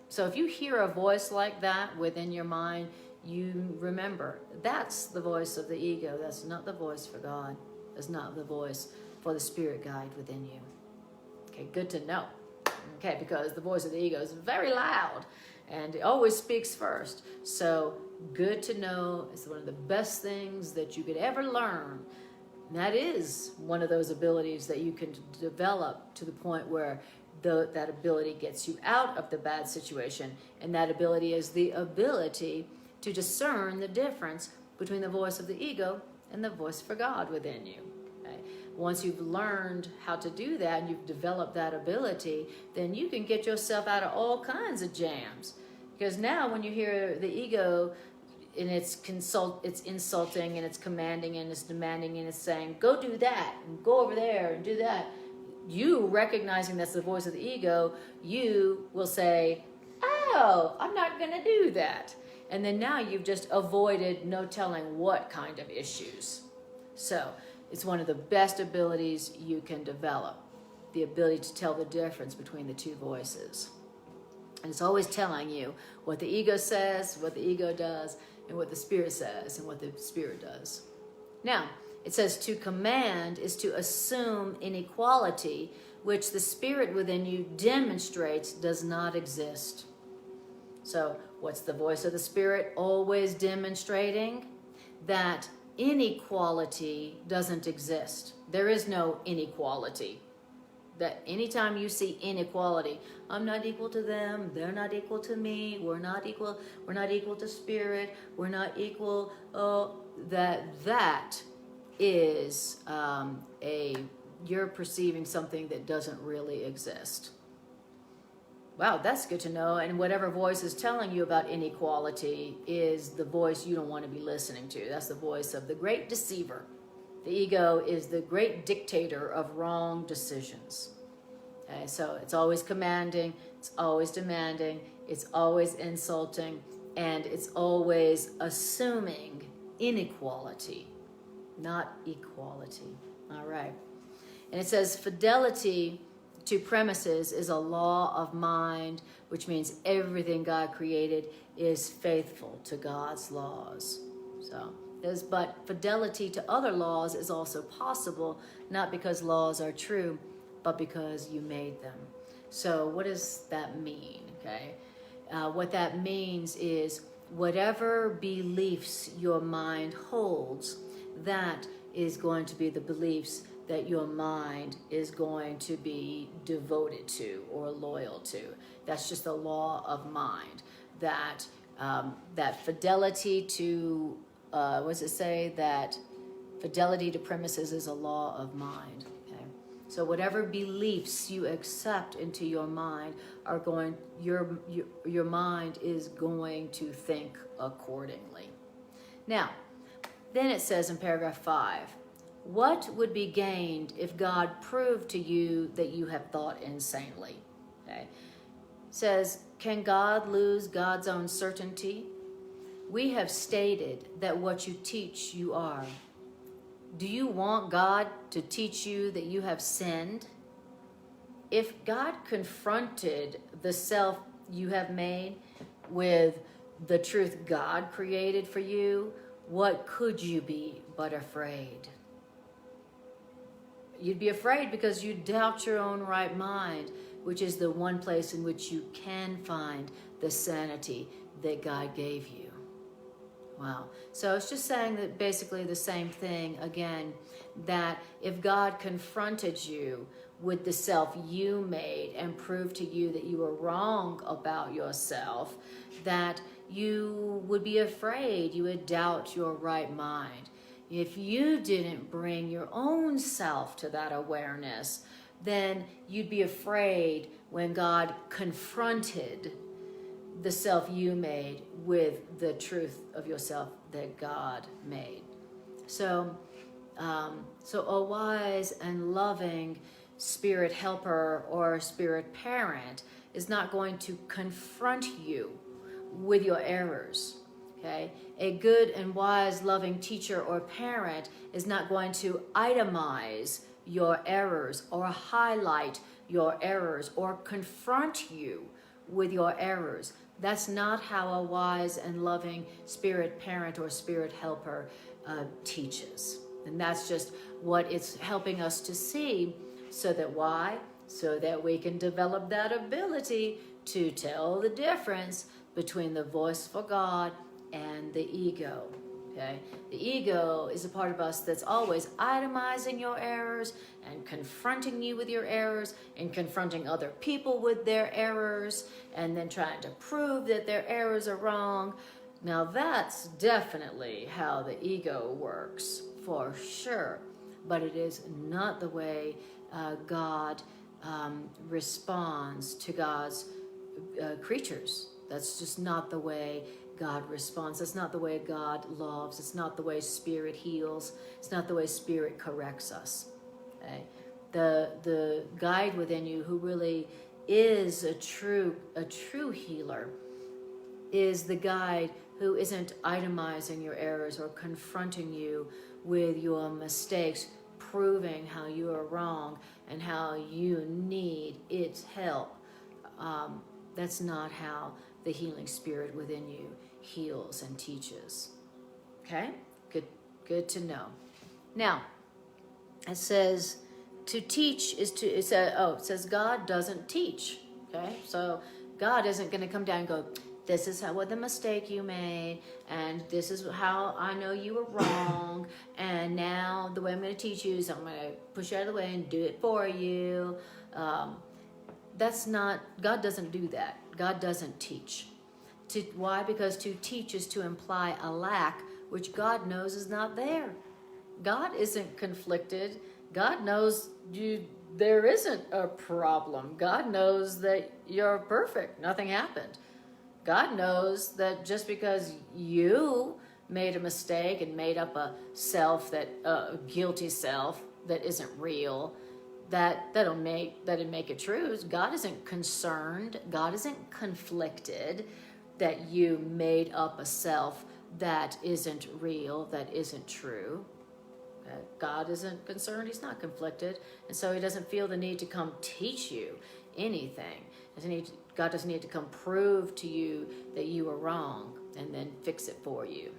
So if you hear a voice like that within your mind, you remember that's the voice of the ego. That's not the voice for God. That's not the voice for the Spirit guide within you. Okay, good to know. Okay, because the voice of the ego is very loud and it always speaks first. So good to know. It's one of the best things that you could ever learn. And that is one of those abilities that you can develop to the point where that ability gets you out of the bad situation. And that ability is the ability to discern the difference between the voice of the ego and the voice for God within you. Okay? Once you've learned how to do that and you've developed that ability, then you can get yourself out of all kinds of jams. Because now when you hear the ego and it's insulting and it's commanding and it's demanding and it's saying, go do that and go over there and do that, you recognizing that's the voice of the ego, you will say, oh, I'm not going to do that. And then now you've just avoided no telling what kind of issues. So it's one of the best abilities you can develop, the ability to tell the difference between the two voices. And it's always telling you what the ego says, what the ego does, and what the spirit says and what the spirit does. Now, it says to command is to assume inequality, which the spirit within you demonstrates does not exist. So what's the voice of the spirit always demonstrating? That inequality doesn't exist. There is no inequality. That anytime you see inequality, I'm not equal to them, they're not equal to me, we're not equal to spirit, we're not equal, that is you're perceiving something that doesn't really exist. Wow, that's good to know. And whatever voice is telling you about inequality is the voice you don't want to be listening to. That's the voice of the great deceiver. The ego is the great dictator of wrong decisions. Okay, so it's always commanding, it's always demanding, it's always insulting, and it's always assuming inequality, not equality. All right. And it says fidelity to premises is a law of mind, which means everything God created is faithful to God's laws. But fidelity to other laws is also possible, not because laws are true, but because you made them. So what does that mean? Okay, what that means is whatever beliefs your mind holds, that is going to be the beliefs that your mind is going to be devoted to or loyal to. That's just a law of mind. That fidelity to what does it say? That fidelity to premises is a law of mind. Okay, so whatever beliefs you accept into your mind are going, your mind is going to think accordingly. Now, then it says in paragraph 5, what would be gained if God proved to you that you have thought insanely? Okay, it says, can God lose God's own certainty? We have stated that what you teach, you are. Do you want God to teach you that you have sinned? If God confronted the self you have made with the truth God created for you, what could you be but afraid? You'd be afraid because you doubt your own right mind, which is the one place in which you can find the sanity that God gave you. Wow. So it's just saying that basically the same thing again, that if God confronted you with the self you made and proved to you that you were wrong about yourself, that you would be afraid, you would doubt your right mind. If you didn't bring your own self to that awareness, then you'd be afraid when God confronted the self you made with the truth of yourself that God made. So a wise and loving spirit helper or spirit parent is not going to confront you with your errors. Okay? A good and wise loving teacher or parent is not going to itemize your errors or highlight your errors or confront you with your errors. That's not how a wise and loving spirit parent or spirit helper teaches. And that's just what it's helping us to see. So that why? So that we can develop that ability to tell the difference between the voice for God and the ego. Okay? The ego is a part of us that's always itemizing your errors and confronting you with your errors and confronting other people with their errors and then trying to prove that their errors are wrong. Now that's definitely how the ego works, for sure. But it is not the way God responds to God's creatures. That's just not the way God responds. That's not the way God loves. It's not the way Spirit heals. It's not the way Spirit corrects us. Okay? The guide within you who really is a true healer is the guide who isn't itemizing your errors or confronting you with your mistakes, proving how you are wrong and how you need its help. That's not how the healing spirit within you heals and teaches. Okay? Good to know. Now, it says to teach is to, it says God doesn't teach. Okay? So God isn't going to come down and go, this is what the mistake you made, and this is how I know you were wrong, and now the way I'm going to teach you is I'm going to push you out of the way and do it for you. That's not, God doesn't do that. God doesn't teach. Why? Because to teach is to imply a lack, which God knows is not there. God isn't conflicted. God knows there isn't a problem. God knows that you're perfect. Nothing happened. God knows that just because you made a mistake and made up a self a guilty self that isn't real, that'll make it true. God isn't concerned. God isn't conflicted that you made up a self that isn't real, that isn't true. God isn't concerned. He's not conflicted, and so he doesn't feel the need to come teach you anything. God doesn't need to come prove to you that you are wrong and then fix it for you.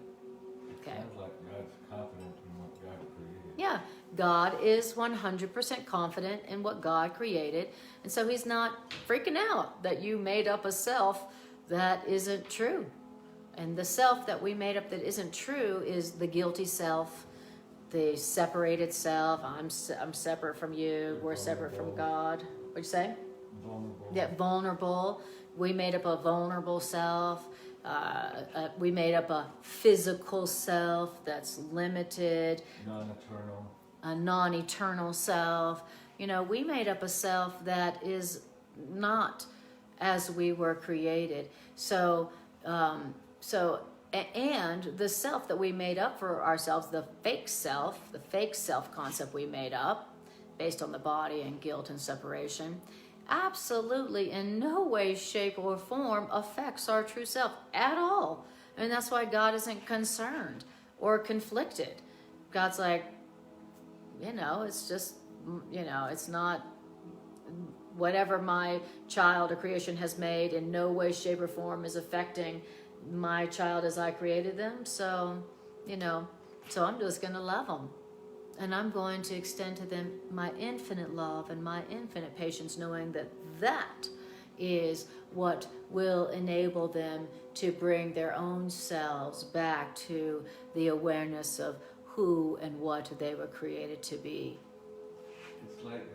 Okay. Sounds like God's confident in what God created. Yeah, God is 100% confident in what God created, and so he's not freaking out that you made up a self that isn't true. And the self that we made up that isn't true is the guilty self, the separated self. I'm separate from you. We're separate from God. What'd you say? Vulnerable. Yeah, vulnerable. We made up a vulnerable self. We made up a physical self that's limited. Non-eternal. A non-eternal self. We made up a self that is not as we were created. So, and the self that we made up for ourselves, the fake self concept we made up based on the body and guilt and separation, absolutely in no way, shape, or form affects our true self at all. And that's why God isn't concerned or conflicted. God's like, it's just, it's not whatever my child or creation has made in no way, shape, or form is affecting my child as I created them. So, so I'm just going to love them. And I'm going to extend to them my infinite love and my infinite patience, knowing that that is what will enable them to bring their own selves back to the awareness of who and what they were created to be. It's like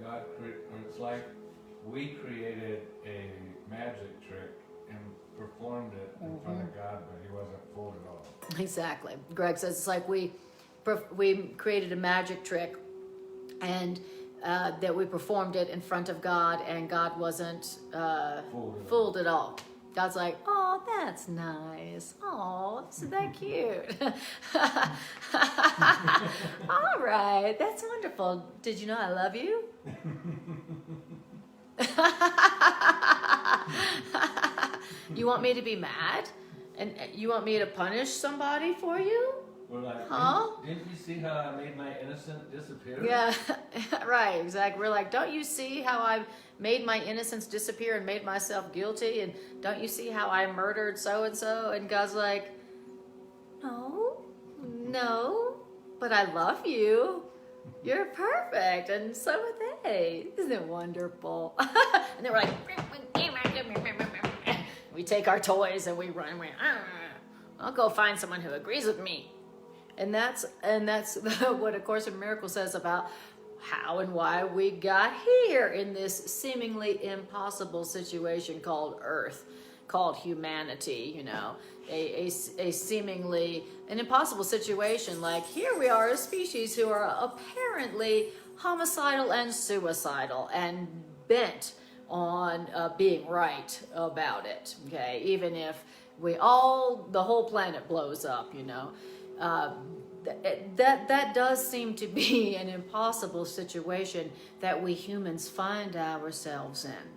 it's like we created a magic trick and performed it in front of God, but he wasn't fooled at all. Exactly. Greg says it's like we created a magic trick and that we performed it in front of God, and God wasn't fooled at all. God's like, oh, that's nice. Oh, isn't that cute? All right, that's wonderful. Did you know I love you? You want me to be mad? And you want me to punish somebody for you? We're like, Huh? didn't you see how I made my innocence disappear? Yeah, right, exactly. We're like, don't you see how I made my innocence disappear and made myself guilty? And don't you see how I murdered so-and-so? And God's like, no, but I love you. You're perfect, and so are they. Isn't it wonderful? And then we're like, we take our toys and we run. I'll go find someone who agrees with me. And that's what A Course in Miracles says about how and why we got here in this seemingly impossible situation called Earth, called humanity, you know, a seemingly an impossible situation. Like, here we are, a species who are apparently homicidal and suicidal and bent on being right about it, okay? Even if the whole planet blows up, you know. That does seem to be an impossible situation that we humans find ourselves in.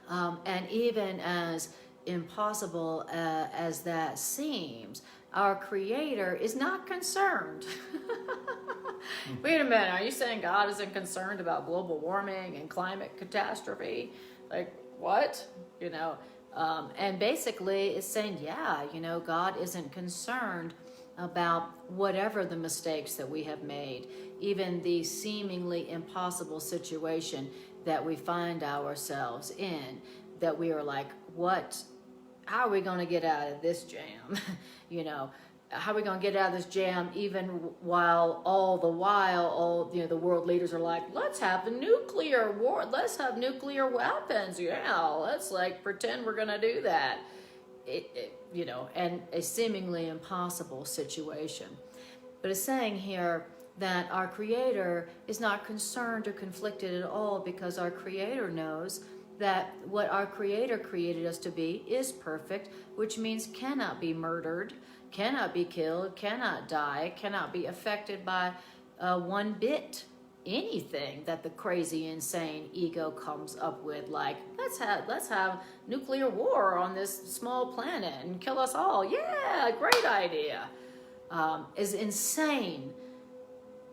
And even as impossible as that seems, our Creator is not concerned. Wait a minute, are you saying God isn't concerned about global warming and climate catastrophe? Like, what? You know, and basically it's saying, yeah, you know, God isn't concerned about whatever the mistakes that we have made, even the seemingly impossible situation that we find ourselves in, that we are like, how are we going to get out of this jam? You know, how are we going to get out of this jam, even while all the world leaders are like, let's have a nuclear war, let's have nuclear weapons, yeah, let's like pretend we're going to do that. You know, and a seemingly impossible situation. But it's saying here that our Creator is not concerned or conflicted at all, because our Creator knows that what our Creator created us to be is perfect, which means cannot be murdered, cannot be killed, cannot die, cannot be affected by one bit anything that the crazy, insane ego comes up with, like, let's have nuclear war on this small planet and kill us all. Yeah, great idea. As insane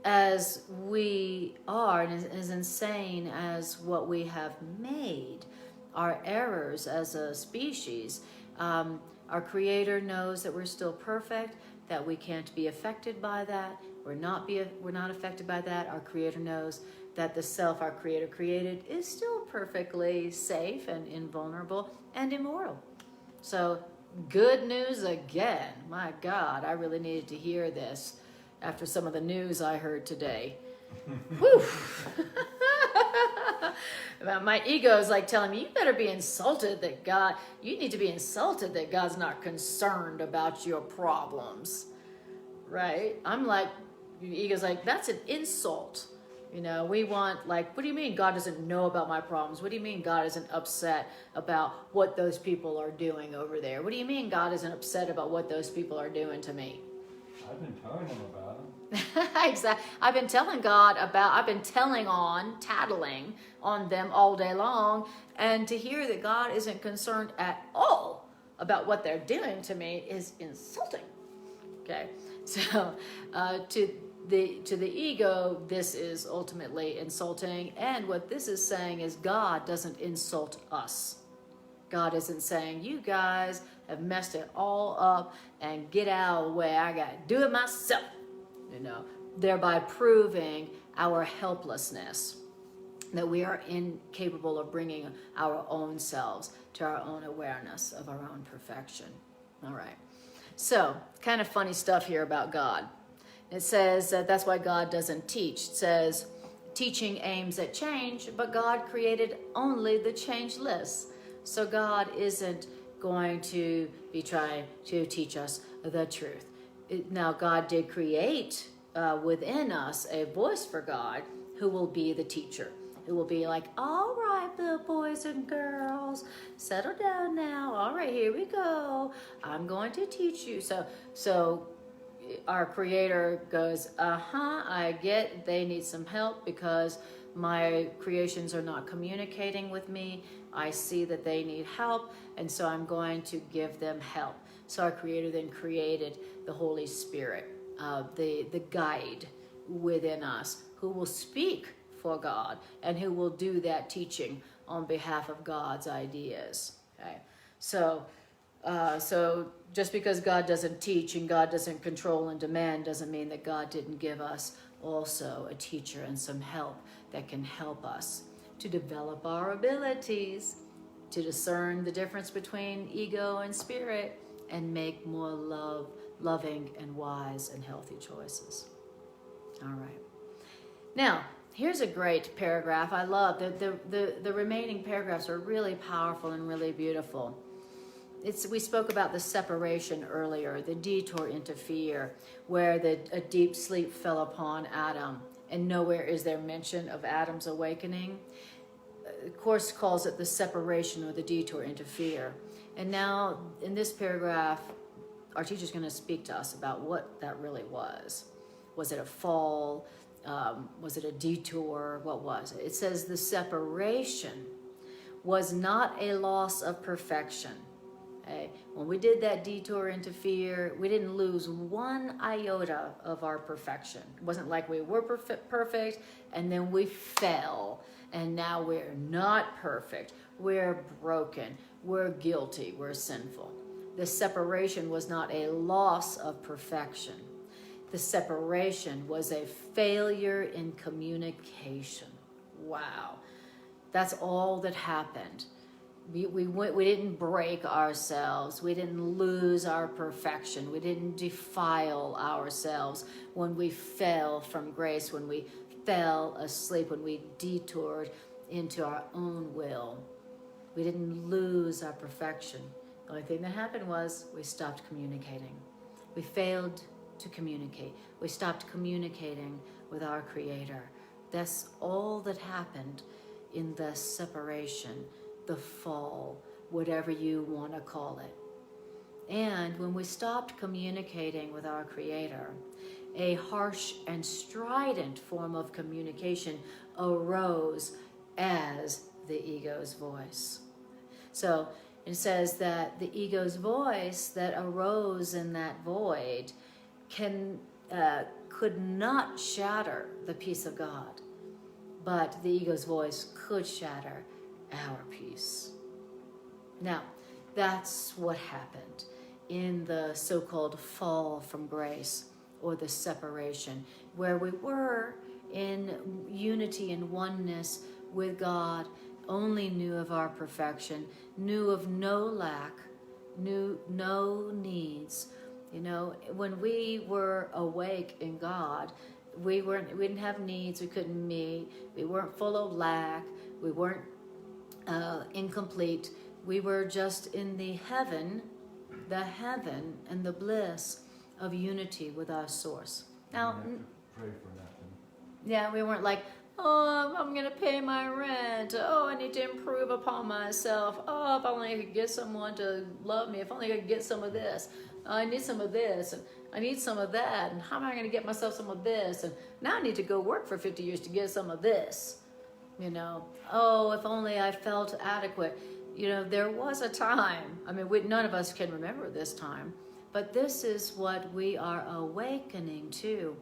as we are, and as insane as what we have made, our errors as a species, our Creator knows that we're still perfect, that we can't be affected by that. We're not affected by that. Our Creator knows that the self our Creator created is still perfectly safe and invulnerable and immortal. So, good news again. My God, I really needed to hear this after some of the news I heard today. Whew. My ego is like telling me, you better be insulted that you need to be insulted that God's not concerned about your problems. Right? I'm like, your ego's like, that's an insult. You know, we want, like, what do you mean God doesn't know about my problems? What do you mean God isn't upset about what those people are doing over there? What do you mean God isn't upset about what those people are doing to me? I've been telling him about him. Exactly. I've been tattling on them all day long, and to hear that God isn't concerned at all about what they're doing to me is insulting. Okay, so to the ego, this is ultimately insulting, and what this is saying is God doesn't insult us. God isn't saying, you guys have messed it all up and get out of the way, I gotta do it myself, you know, thereby proving our helplessness, that we are incapable of bringing our own selves to our own awareness of our own perfection. All right, so kind of funny stuff here about God. It says that that's why God doesn't teach. It says teaching aims at change, but God created only the changeless. So God isn't going to be trying to teach us the truth. Now, God did create within us a voice for God who will be the teacher, who will be like, all right, little boys and girls, settle down now. All right, here we go. I'm going to teach you. So our Creator goes, I get they need some help because my creations are not communicating with me. I see that they need help, and so I'm going to give them help. So our Creator then created the Holy Spirit, the guide within us, who will speak for God and who will do that teaching on behalf of God's ideas. Okay, so just because God doesn't teach and God doesn't control and demand doesn't mean that God didn't give us also a teacher and some help that can help us to develop our abilities, to discern the difference between ego and spirit, and make more love loving and wise and healthy choices. All right. Now, here's a great paragraph. I love the remaining paragraphs are really powerful and really beautiful. We spoke about the separation earlier, the detour into fear, where a deep sleep fell upon Adam, and nowhere is there mention of Adam's awakening. The Course calls it the separation or the detour into fear. And now, in this paragraph, our teacher's going to speak to us about what that really was. Was it a fall? Was it a detour? What was it? It says the separation was not a loss of perfection. Okay? When we did that detour into fear, we didn't lose one iota of our perfection. It wasn't like we were perfect and then we fell and now we're not perfect. We're broken. We're guilty. We're sinful. The separation was not a loss of perfection. The separation was a failure in communication. Wow. That's all that happened. We didn't break ourselves. We didn't lose our perfection. We didn't defile ourselves when we fell from grace, when we fell asleep, when we detoured into our own will. We didn't lose our perfection. The only thing that happened was we stopped communicating. We failed to communicate. We stopped communicating with our Creator. That's all that happened in the separation, the fall, whatever you want to call it. And when we stopped communicating with our Creator, a harsh and strident form of communication arose as the ego's voice. So it says that the ego's voice that arose in that void could not shatter the peace of God, but the ego's voice could shatter our peace. Now, that's what happened in the so-called fall from grace, or the separation, where we were in unity and oneness with God, only knew of our perfection, knew of no lack, knew no needs. You know, when we were awake in God, we didn't have needs we couldn't meet. We weren't full of lack. We weren't incomplete. We were just in the heaven and the bliss of unity with our source. Now, You have to pray for nothing. yeah, we weren't like, oh, I'm going to pay my rent. Oh, I need to improve upon myself. Oh, if only I could get someone to love me. If only I could get some of this. I need some of this, and I need some of that, and how am I going to get myself some of this? And now I need to go work for 50 years to get some of this. You know, oh, if only I felt adequate. You know, there was a time, I mean, none of us can remember this time, but this is what we are awakening to.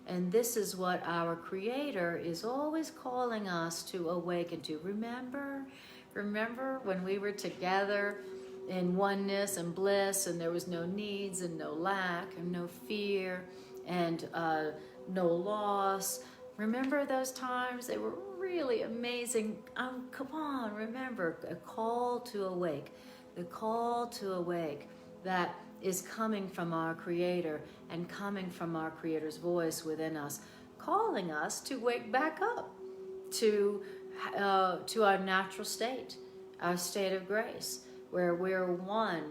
And this is what our Creator is always calling us to awaken to. Remember when we were together in oneness and bliss, and there was no needs and no lack and no fear and no loss. Remember those times? They were really amazing. Come on, remember, a call to awake. The call to awake that is coming from our Creator and coming from our Creator's voice within us, calling us to wake back up to our natural state, our state of grace, where we're one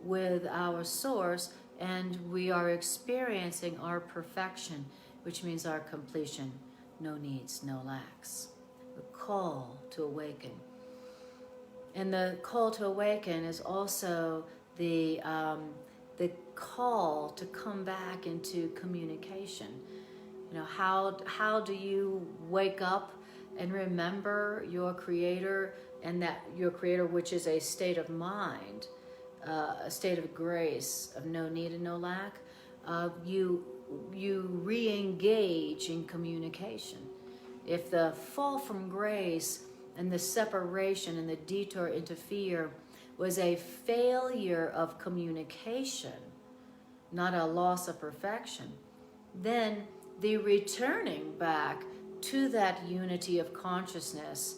with our source and we are experiencing our perfection, which means our completion, no needs, no lacks. The call to awaken. And the call to awaken is also the call to come back into communication. You know, how do you wake up and remember your Creator, and that your Creator, which is a state of mind, a state of grace, of no need and no lack? You re-engage in communication. If the fall from grace and the separation and the detour into fear was a failure of communication, not a loss of perfection, then the returning back to that unity of consciousness,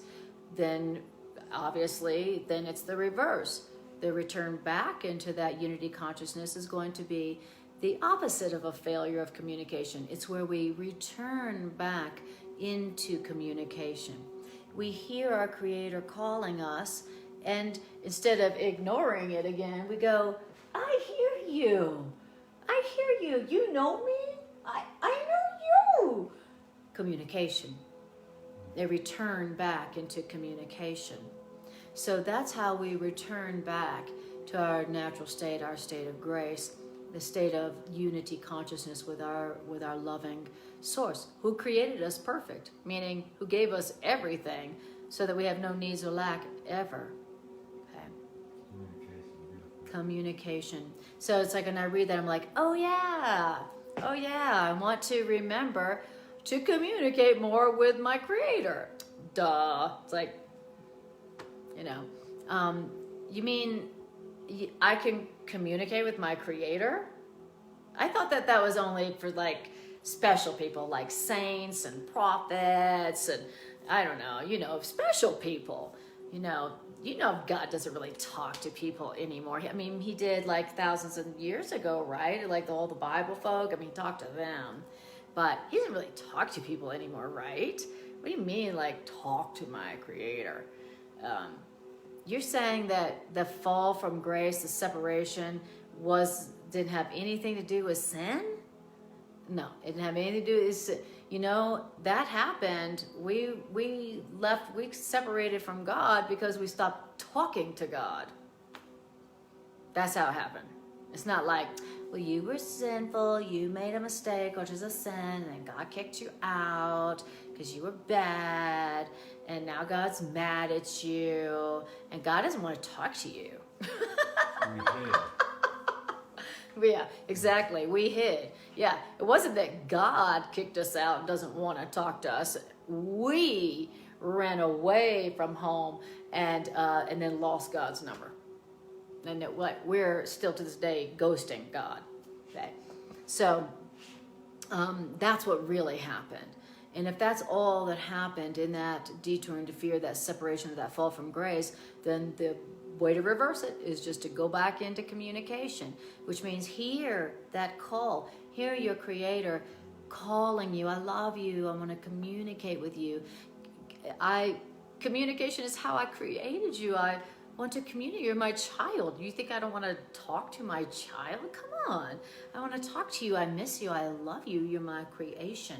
then obviously, then it's the reverse. The return back into that unity consciousness is going to be the opposite of a failure of communication. It's where we return back into communication. We hear our Creator calling us, and instead of ignoring it again, we go, I hear you. I hear you. You know me. I know you. Communication. They return back into communication. So that's how we return back to our natural state, our state of grace, the state of unity consciousness with our loving source, who created us perfect, meaning who gave us everything so that we have no needs or lack ever. Okay. Communication. So it's like when I read that, I'm like, oh yeah, I want to remember to communicate more with my Creator. Duh. It's like, you mean I can communicate with my Creator? I thought that was only for like special people, like saints and prophets and I don't know, special people. God doesn't really talk to people anymore. I mean, he did like thousands of years ago, right? Like all the Bible folk, he talked to them. But he doesn't really talk to people anymore, right? What do you mean, like, talk to my Creator? You're saying that the fall from grace, the separation, didn't have anything to do with sin? No, it didn't have anything to do with sin. That happened. We separated from God because we stopped talking to God. That's how it happened. It's not like, well, you were sinful, you made a mistake, which is a sin, and God kicked you out because you were bad, and now God's mad at you, and God doesn't want to talk to you. Yeah, exactly. We hid. Yeah, it wasn't that God kicked us out and doesn't want to talk to us. We ran away from home and then lost God's number. And we're still to this day ghosting God. Okay, so that's what really happened. And if that's all that happened in that detour into fear, that separation, that fall from grace, then the way to reverse it is just to go back into communication, which means hear that call, hear your Creator calling you. I love you. I want to communicate with you. Communication is how I created you. I want to communicate. You're my child. You think I don't want to talk to my child? Come on. I want to talk to you. I miss you. I love you. You're my creation.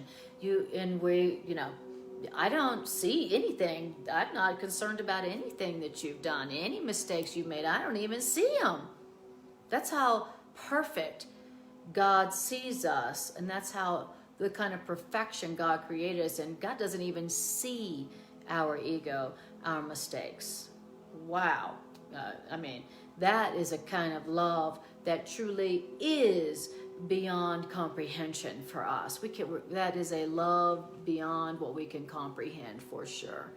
I don't see anything. I'm not concerned about anything that you've done, any mistakes you've made. I don't even see them. That's how perfect God sees us, and that's how the kind of perfection God created us, and God doesn't even see our ego, our mistakes. Wow. That is a kind of love that truly is beyond comprehension for us. That is a love beyond what we can comprehend for sure.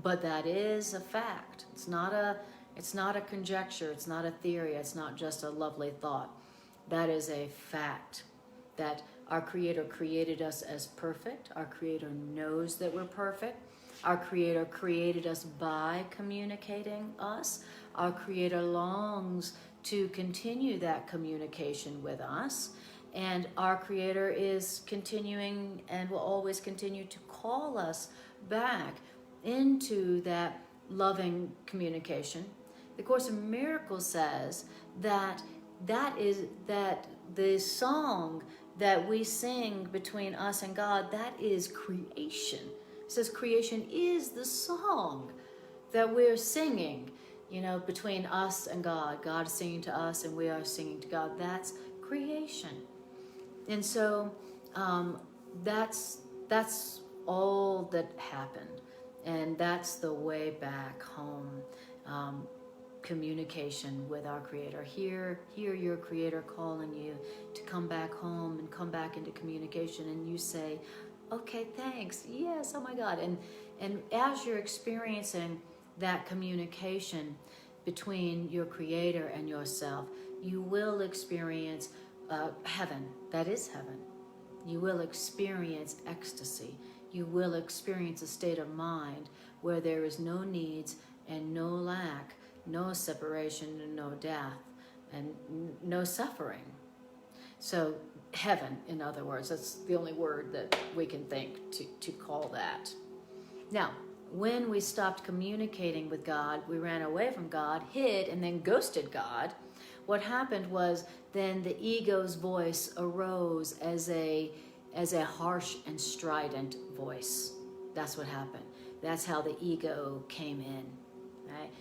But that is a fact. It's not a conjecture. It's not a theory. It's not just a lovely thought. That is a fact that our Creator created us as perfect. Our Creator knows that we're perfect. Our Creator created us by communicating us. Our Creator longs to continue that communication with us. And our Creator is continuing and will always continue to call us back into that loving communication. The Course in Miracles says that the song that we sing between us and God, that is creation. It says creation is the song that we're singing, between us and God. God is singing to us and we are singing to God. That's creation. And so that's all that happened. And that's the way back home. Communication with our Creator. Hear your Creator calling you to come back home and come back into communication, and you say, okay, thanks, yes, oh my God. And as you're experiencing that communication between your Creator and yourself, you will experience heaven. That is heaven. You will experience ecstasy. You will experience a state of mind where there is no needs and no lack, no separation and no death, and no suffering. So heaven, in other words, that's the only word that we can think to call that. Now, when we stopped communicating with God, we ran away from God, hid, and then ghosted God. What happened was then the ego's voice arose as a harsh and strident voice. That's what happened. That's how the ego came in. Right?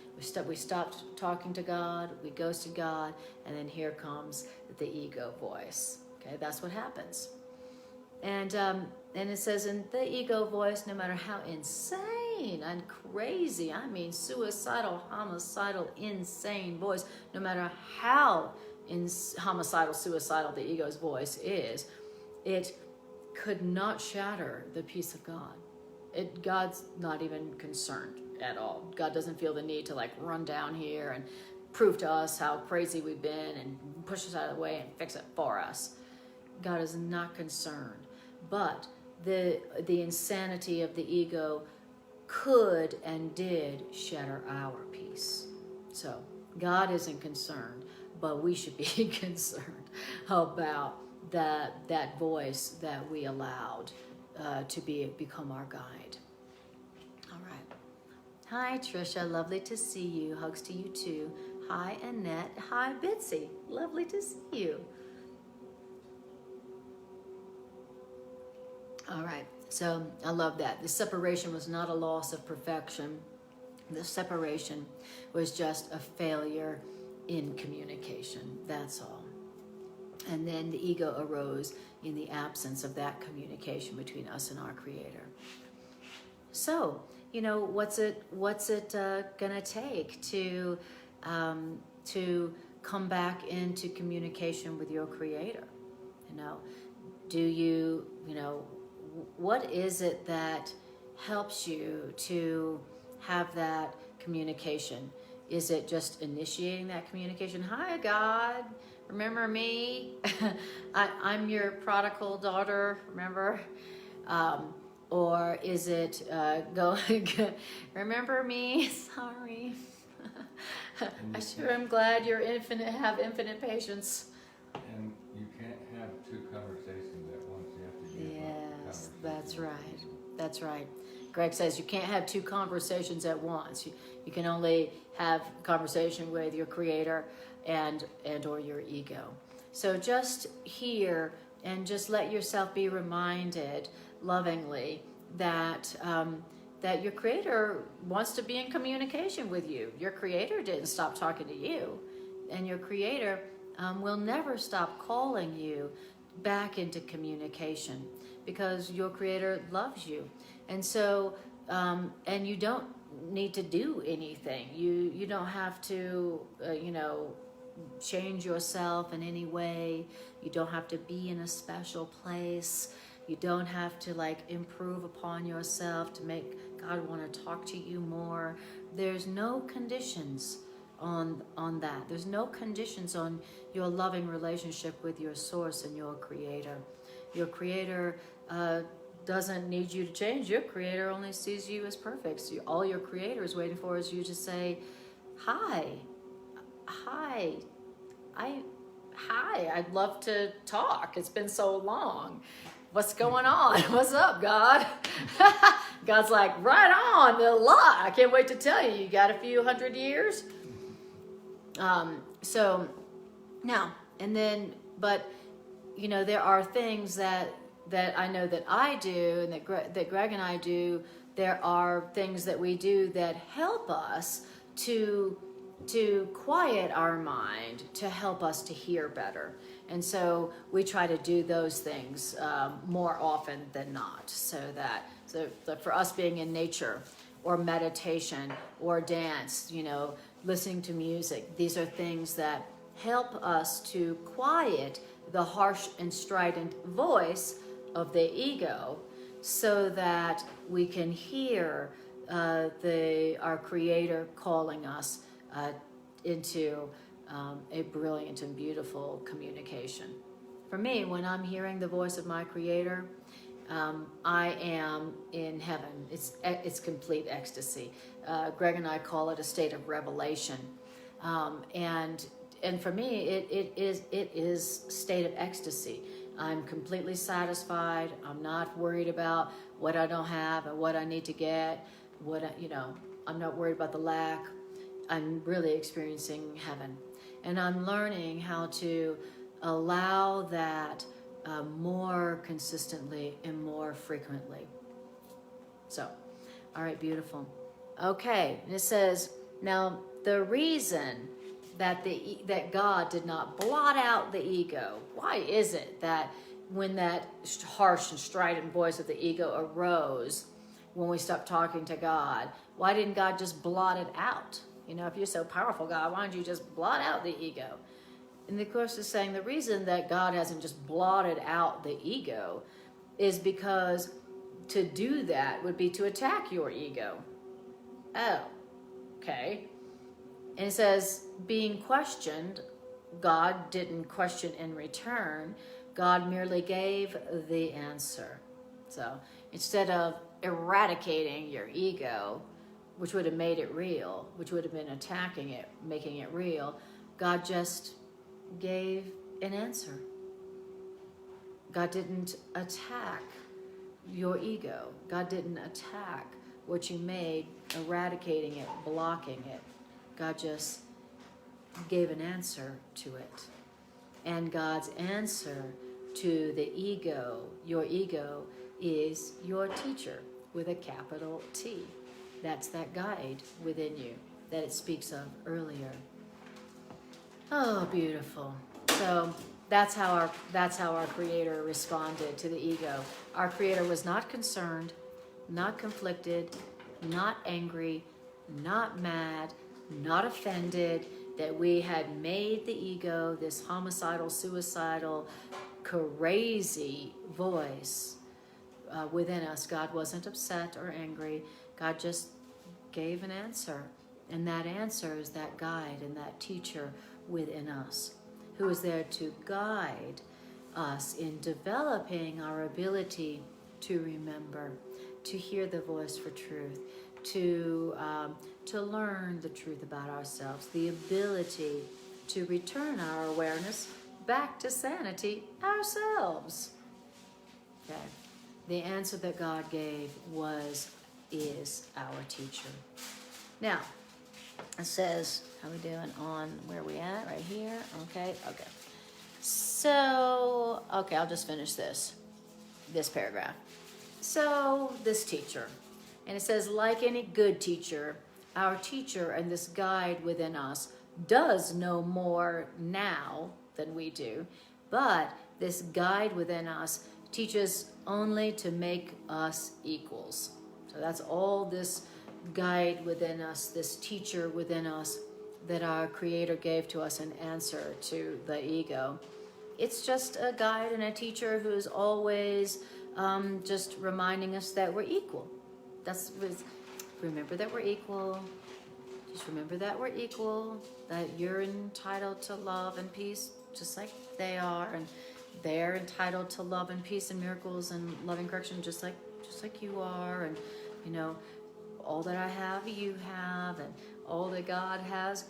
We stopped talking to God, we ghosted God, and then here comes the ego voice. Okay, that's what happens. And it says in the ego voice, no matter how insane and crazy, I mean suicidal, homicidal, insane voice, no matter how homicidal, suicidal the ego's voice is, it could not shatter the peace of God. God's not even concerned at all. God doesn't feel the need to like run down here and prove to us how crazy we've been and push us out of the way and fix it for us. God is not concerned. But the insanity of the ego could and did shatter our peace. So God isn't concerned, but we should be concerned about that voice that we allowed to become our guide. All right. Hi, Trisha. Lovely to see you. Hugs to you too. Hi, Annette. Hi, Bitsy. Lovely to see you. All right. So I love that. The separation was not a loss of perfection. The separation was just a failure in communication. That's all. And then the ego arose in the absence of that communication between us and our Creator. So, what's it gonna take to come back into communication with your Creator? What is it that helps you to have that communication? Is it just initiating that communication? Hi, God. Remember me? I'm your prodigal daughter, remember? Or is it going, remember me? Sorry. I sure am glad you're have infinite patience. And you can't have two conversations at once. You have to give Yes, that's right. That's right. Greg says you can't have two conversations at once. You can only have conversation with your Creator and or your ego. So just hear and just let yourself be reminded lovingly that that your Creator wants to be in communication with you. Your Creator didn't stop talking to you, and your Creator will never stop calling you back into communication because your Creator loves you. And so and you don't need to do anything. You don't have to change yourself in any way. You don't have to be in a special place. You don't have to improve upon yourself to make God want to talk to you more. There's no conditions on that. There's no conditions on your loving relationship with your source and your Creator. Your Creator doesn't need you to change. Your Creator only sees you as perfect. So all your Creator is waiting for is you to say, hi, I'd love to talk. It's been so long. What's going on? What's up, God? God's like, right on, a lot. I can't wait to tell you. You got a few 100 years? So now, and then, but, there are things that I know that I do and that Greg and I do. There are things that we do that help us to quiet our mind, to help us to hear better. And so we try to do those things more often than not. So for us being in nature or meditation or dance, listening to music, these are things that help us to quiet the harsh and strident voice of the ego so that we can hear our Creator calling us into a brilliant and beautiful communication. For me, when I'm hearing the voice of my Creator, I am in heaven. It's complete ecstasy. Greg and I call it a state of revelation. And and for me, it is state of ecstasy. I'm completely satisfied. I'm not worried about what I don't have and what I need to get. I'm not worried about the lack. I'm really experiencing heaven, and I'm learning how to allow that more consistently and more frequently. So, all right, beautiful. Okay, and it says, now the reason that God did not blot out the ego, why is it that when that harsh and strident voice of the ego arose, when we stopped talking to God, why didn't God just blot it out? If you're so powerful, God, why don't you just blot out the ego? And the Course is saying the reason that God hasn't just blotted out the ego is because to do that would be to attack your ego. Oh, okay. And it says, being questioned, God didn't question in return. God merely gave the answer. So instead of eradicating your ego, which would have made it real, which would have been attacking it, making it real, God just gave an answer. God didn't attack your ego. God didn't attack what you made, eradicating it, blocking it. God just gave an answer to it. And God's answer to the ego, your ego, is your teacher with a capital T. That's that guide within you that it speaks of earlier. Oh, beautiful. So that's how our Creator responded to the ego. Our Creator was not concerned, not conflicted, not angry, not mad, not offended that we had made the ego this homicidal, suicidal, crazy voice within us. God wasn't upset or angry. God just gave an answer. And that answer is that guide and that teacher within us, who is there to guide us in developing our ability to remember, to hear the voice for truth, to learn the truth about ourselves, the ability to return our awareness back to sanity ourselves. Okay. The answer that God gave is our teacher. Now, it says, how we doing on where we at? Right here. Okay. So, I'll just finish this paragraph. So, this teacher, and it says, like any good teacher, our teacher and this guide within us does know more now than we do, but this guide within us teaches only to make us equals. So that's all this guide within us, this teacher within us that our Creator gave to us in answer to the ego. It's just a guide and a teacher who's always just reminding us that we're equal. Remember that we're equal. Just remember that we're equal, that you're entitled to love and peace just like they are, and they're entitled to love and peace and miracles and loving correction just like you are, and all that I have, you have, and all that God has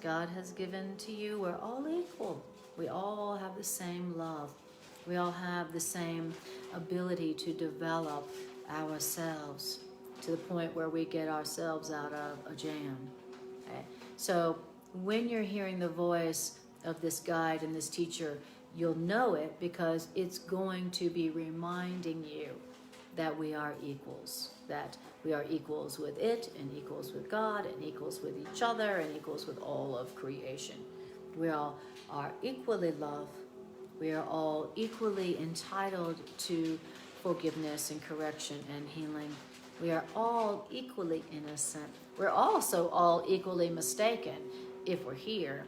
given to you. We're all equal. We all have the same love. We all have the same ability to develop ourselves to the point where we get ourselves out of a jam. Okay? So when you're hearing the voice of this guide and this teacher, you'll know it because it's going to be reminding you that we are equals, that we are equals with it and equals with God and equals with each other and equals with all of creation. We all are equally loved. We are all equally entitled to forgiveness and correction and healing. We are all equally innocent. We're also all equally mistaken if we're here.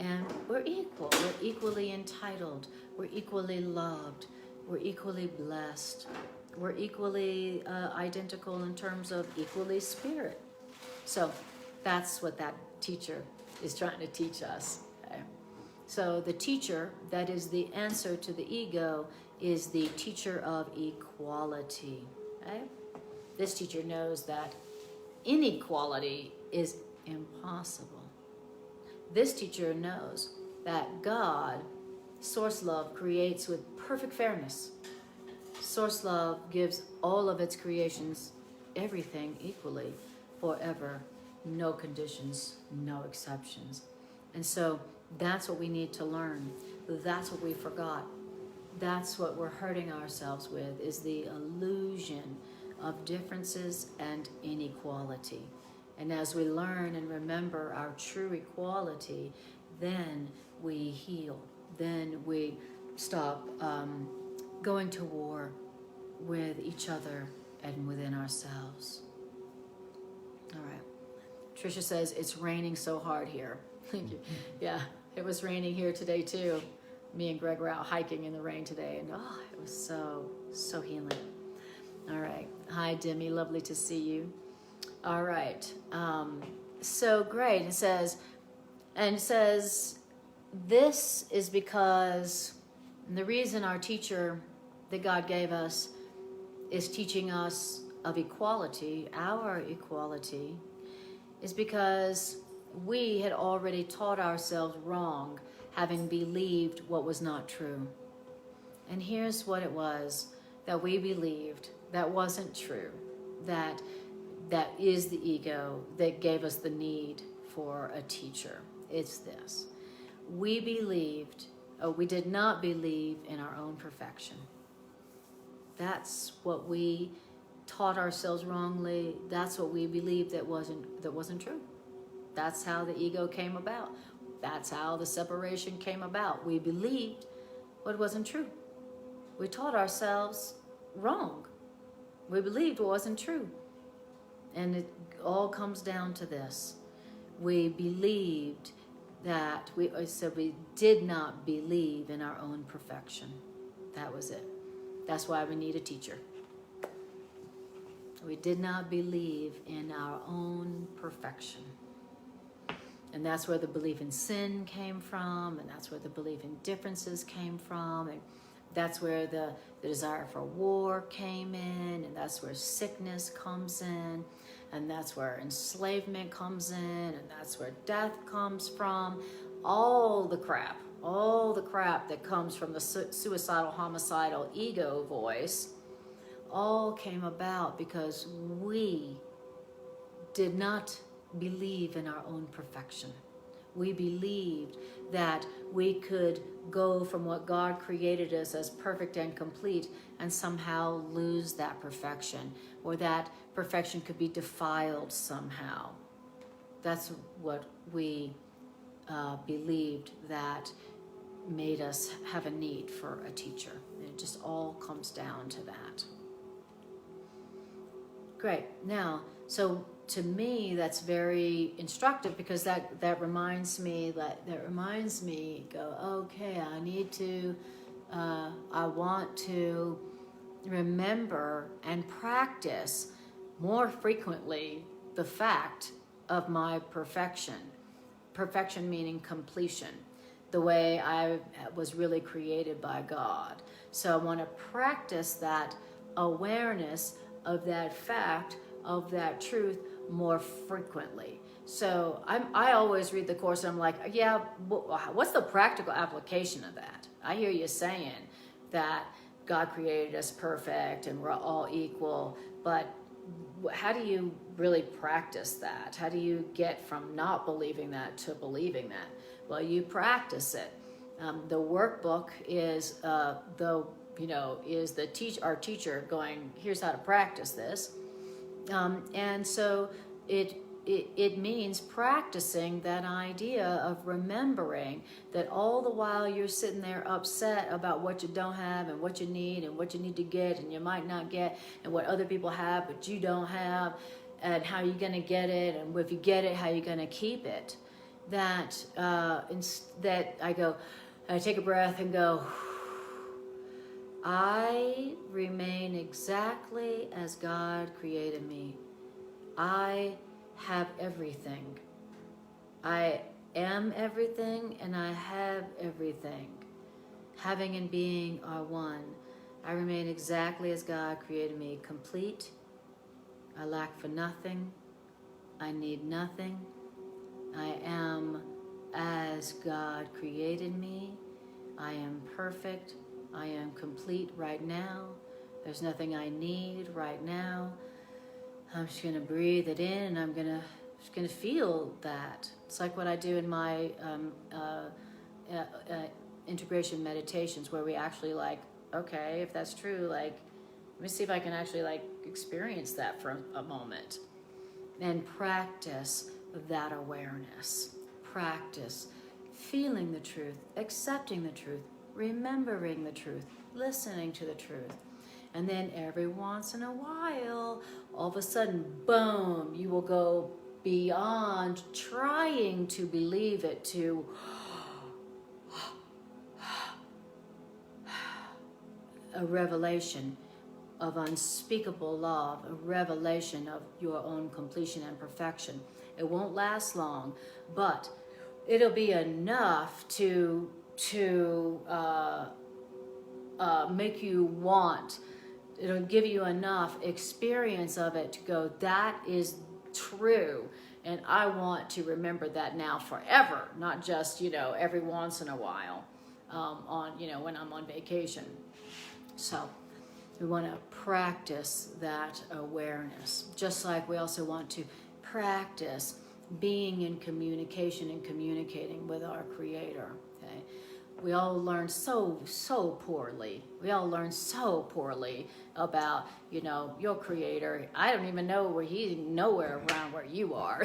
And we're equal. We're equally entitled. We're equally loved. We're equally blessed. We're equally identical in terms of equally spirit. So that's what that teacher is trying to teach us. Okay? So the teacher, that is the answer to the ego, is the teacher of equality. Okay? This teacher knows that inequality is impossible. This teacher knows that God, Source Love, creates with perfect fairness. Source Love gives all of its creations everything equally, forever, no conditions, no exceptions. And so that's what we need to learn. That's what we forgot. That's what we're hurting ourselves with, is the illusion of differences and inequality. And as we learn and remember our true equality, then we heal. Then we stop going to war with each other and within ourselves. All right. Tricia says, it's raining so hard here. Yeah, it was raining here today too. Me and Greg were out hiking in the rain today, and oh, it was so healing. All right. Hi, Demi. Lovely to see you. All right. So great. It says, this is because the reason our teacher that God gave us is teaching us of equality, our equality, is because we had already taught ourselves wrong, having believed what was not true. And here's what it was that we believed that wasn't true, that is the ego that gave us the need for a teacher. It's this. We did not believe in our own perfection. That's what we taught ourselves wrongly. That's what we believed that wasn't true. That's how the ego came about. That's how the separation came about. We believed what wasn't true. We taught ourselves wrong. We believed what wasn't true. And it all comes down to this. We believed that we did not believe in our own perfection. That was it. That's why we need a teacher. We did not believe in our own perfection. And that's where the belief in sin came from, and that's where the belief in differences came from, and that's where the desire for war came in, and that's where sickness comes in, and that's where enslavement comes in, and that's where death comes from. All the crap that comes from the suicidal, homicidal ego voice all came about because we did not believe in our own perfection. We believed that we could go from what God created us as perfect and complete and somehow lose that perfection, or that perfection could be defiled somehow. That's what we believed that made us have a need for a teacher. And it just all comes down to that. Great. Now, so to me, that's very instructive, because that reminds me, go, okay, I want to remember and practice more frequently the fact of my perfection. Perfection meaning completion, the way I was really created by God. So I want to practice that awareness of that fact, of that truth, more frequently. So I always read the Course and I'm like, yeah, what's the practical application of that? I hear you saying that God created us perfect and we're all equal, but how do you really practice that? How do you get from not believing that to believing that? Well, you practice it. The workbook is our teacher going, here's how to practice this. And so it means practicing that idea of remembering that all the while you're sitting there upset about what you don't have and what you need to get and you might not get, and what other people have but you don't have, and how you're going to get it, and if you get it, how you're going to keep it. That I take a breath and go, I remain exactly as God created me. I have everything. I am everything and I have everything. Having and being are one. I remain exactly as God created me, complete. I lack for nothing. I need nothing. I am as God created me. I am perfect. I am complete right now. There's nothing I need right now. I'm just going to breathe it in, and I'm just going to feel that. It's like what I do in my integration meditations, where we actually like, okay, if that's true, like, let me see if I can actually like experience that for a moment, and practice that awareness. Practice feeling the truth, accepting the truth, remembering the truth, listening to the truth. And then every once in a while, all of a sudden, boom, you will go beyond trying to believe it to a revelation of unspeakable love, a revelation of your own completion and perfection. It won't last long, but it'll be enough to make you want. It'll give you enough experience of it to go, that is true, and I want to remember that now forever, not just, every once in a while, on, when I'm on vacation. So we want to practice that awareness, just like we also want to practice being in communication and communicating with our Creator. Okay, we all learn so poorly. We all learn so poorly about, your Creator. I don't even know where He's nowhere around where you are.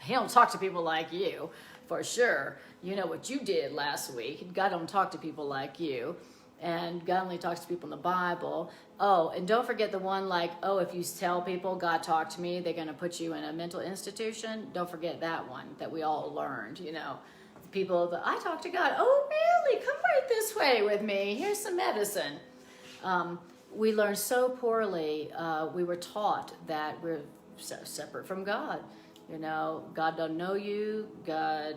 He don't talk to people like you, for sure. You know what you did last week. God don't talk to people like you. And God only talks to people in the Bible. Oh, and don't forget the one like, if you tell people God talked to me, they're going to put you in a mental institution. Don't forget that one that we all learned, People that, I talk to God. Oh, really? Come right this way with me. Here's some medicine. We learn so poorly. We were taught that we're so separate from God. God don't know you. God,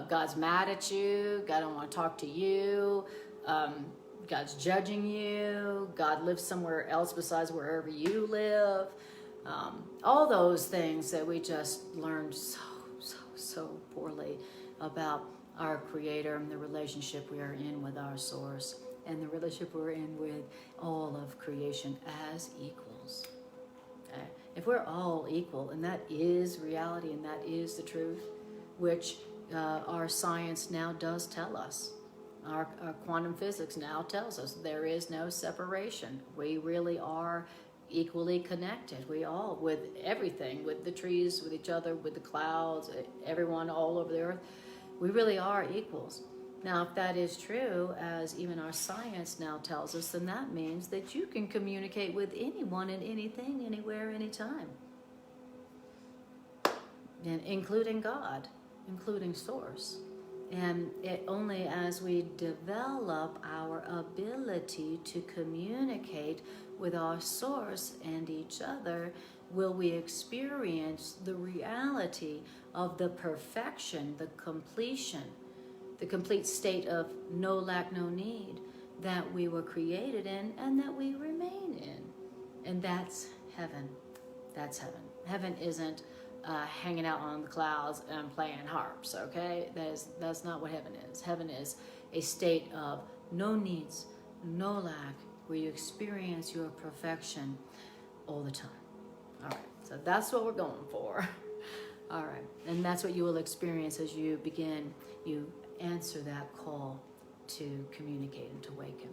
God's mad at you. God don't want to talk to you. God's judging you. God lives somewhere else besides wherever you live. All those things that we just learned so poorly about our Creator and the relationship we are in with our Source, and the relationship we're in with all of creation as equals. Okay? If we're all equal, and that is reality, and that is the truth, which our science now does tell us. Our quantum physics now tells us there is no separation. We really are equally connected. We all, with everything, with the trees, with each other, with the clouds, everyone all over the earth. We really are equals. Now, if that is true, as even our science now tells us, then that means that you can communicate with anyone and anything, anywhere, anytime. And including God, including Source. And it only as we develop our ability to communicate with our Source and each other will we experience the reality of the perfection, the completion, the complete state of no lack, no need that we were created in and that we remain in. And that's heaven. That's heaven. Heaven isn't hanging out on the clouds and playing harps, okay? That's not what heaven is. Heaven is a state of no needs, no lack, where you experience your perfection all the time. All right, so that's what we're going for. All right, and that's what you will experience as you answer that call to communicate and to awaken.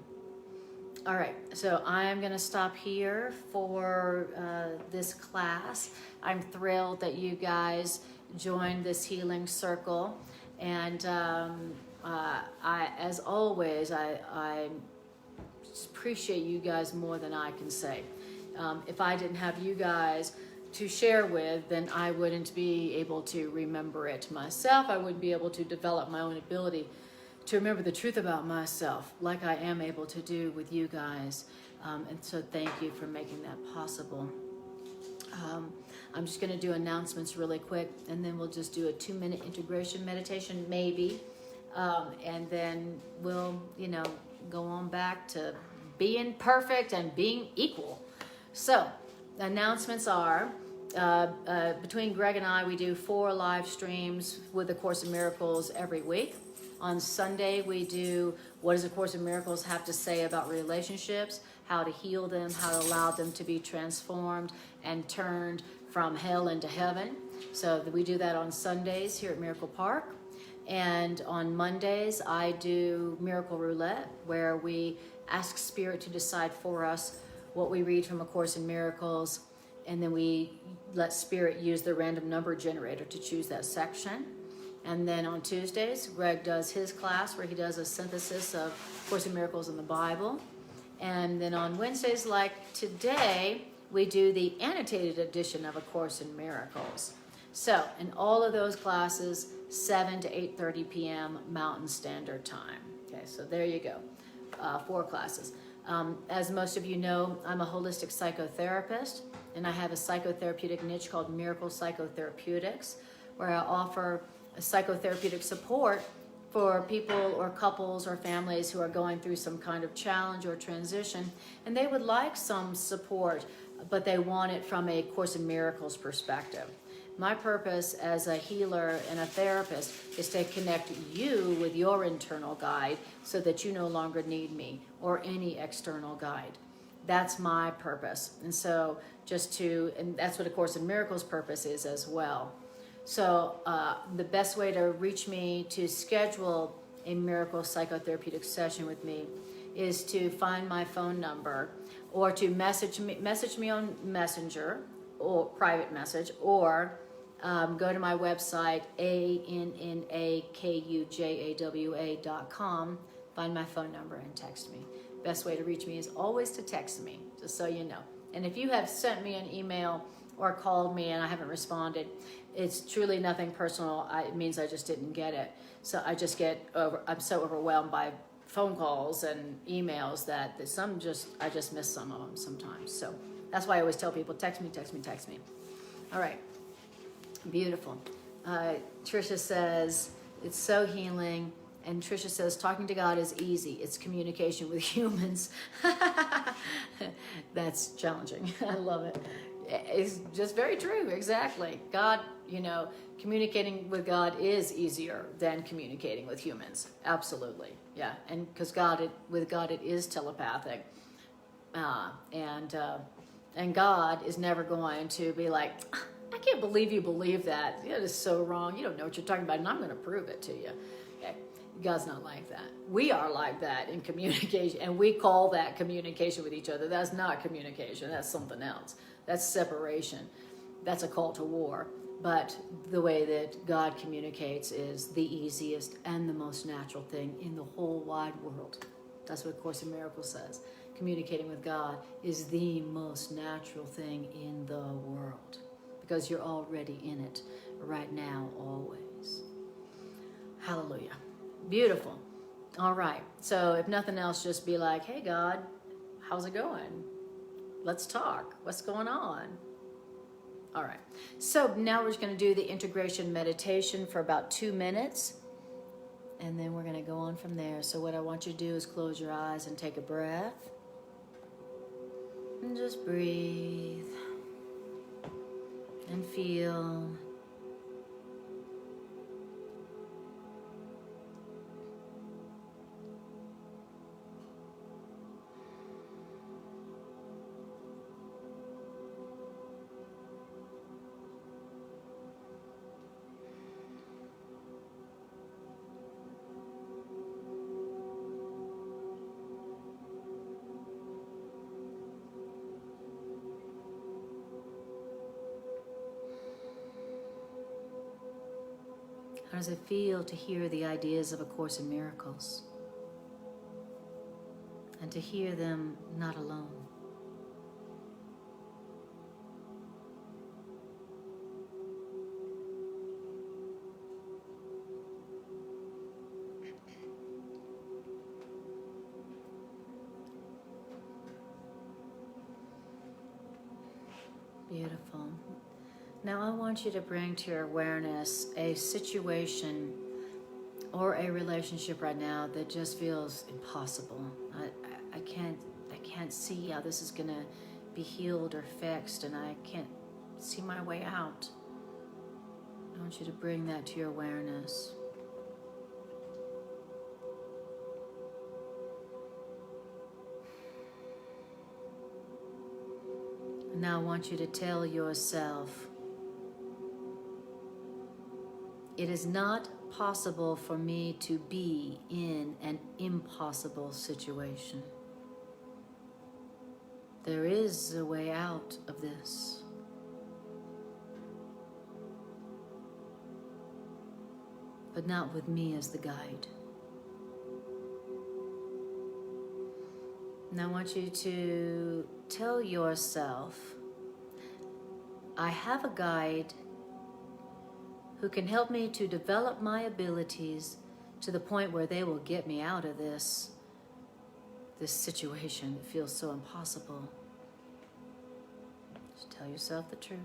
All right, so I am going to stop here for this class. I'm thrilled that you guys joined this healing circle, and as always, I appreciate you guys more than I can say. If I didn't have you guys to share with, then I wouldn't be able to remember it myself. I wouldn't be able to develop my own ability to remember the truth about myself like I am able to do with you guys. And so thank you for making that possible. I'm just going to do announcements really quick, and then we'll just do a 2-minute integration meditation maybe. And then we'll, go on back to being perfect and being equal. So announcements are, between Greg and I, we do 4 live streams with the Course in Miracles every week. On Sunday, we do what does the Course in Miracles have to say about relationships, how to heal them, how to allow them to be transformed and turned from hell into heaven. So we do that on Sundays here at Miracle Park. And on Mondays, I do Miracle Roulette, where we ask Spirit to decide for us what we read from A Course in Miracles, and then we let Spirit use the random number generator to choose that section. And then on Tuesdays, Greg does his class where he does a synthesis of Course in Miracles in the Bible. And then on Wednesdays, like today, we do the annotated edition of A Course in Miracles. So in all of those classes, 7 to 8:30 p.m. Mountain Standard Time. Okay, so there you go, 4 classes. As most of you know, I'm a holistic psychotherapist, and I have a psychotherapeutic niche called Miracle Psychotherapeutics, where I offer a psychotherapeutic support for people or couples or families who are going through some kind of challenge or transition, and they would like some support, but they want it from a Course in Miracles perspective. My purpose as a healer and a therapist is to connect you with your internal guide so that you no longer need me or any external guide. That's my purpose. And so and that's what A Course in Miracles purpose is as well. So the best way to reach me to schedule a Miracle Psychotherapeutic session with me is to find my phone number or to message me on Messenger or private message, or go to my website, ANNAKUJAWA.com, find my phone number and text me. Best way to reach me is always to text me, just so you know. And if you have sent me an email or called me and I haven't responded, it's truly nothing personal. It means I just didn't get it. So I'm so overwhelmed by phone calls and emails that I just miss some of them sometimes. So that's why I always tell people, text me. All right. Beautiful. Tricia says, it's so healing. And Tricia says, talking to God is easy. It's communication with humans. That's challenging. I love it. It's just very true. Exactly. God, communicating with God is easier than communicating with humans. Absolutely. Yeah. And because with God, it is telepathic. And God is never going to be like, I can't believe you believe that. It is so wrong. You don't know what you're talking about, and I'm going to prove it to you. Okay. God's not like that. We are like that in communication, and we call that communication with each other. That's not communication. That's something else. That's separation. That's a call to war. But the way that God communicates is the easiest and the most natural thing in the whole wide world. That's what Course in Miracles says. Communicating with God is the most natural thing in the world because you're already in it right now, always. Hallelujah. Beautiful. All right. So if nothing else, just be like, hey, God, how's it going? Let's talk. What's going on? All right. So now we're just going to do the integration meditation for about 2 minutes. And then we're going to go on from there. So what I want you to do is close your eyes and take a breath. And just breathe. And feel. How does it feel to hear the ideas of A Course in Miracles? And to hear them not alone? Beautiful. Now I want you to bring to your awareness a situation or a relationship right now that just feels impossible. I can't see how this is going to be healed or fixed, and I can't see my way out. I want you to bring that to your awareness. And now I want you to tell yourself, it is not possible for me to be in an impossible situation. There is a way out of this. But not with me as the guide. Now I want you to tell yourself, I have a guide who can help me to develop my abilities to the point where they will get me out of this situation that feels so impossible. Just tell yourself the truth.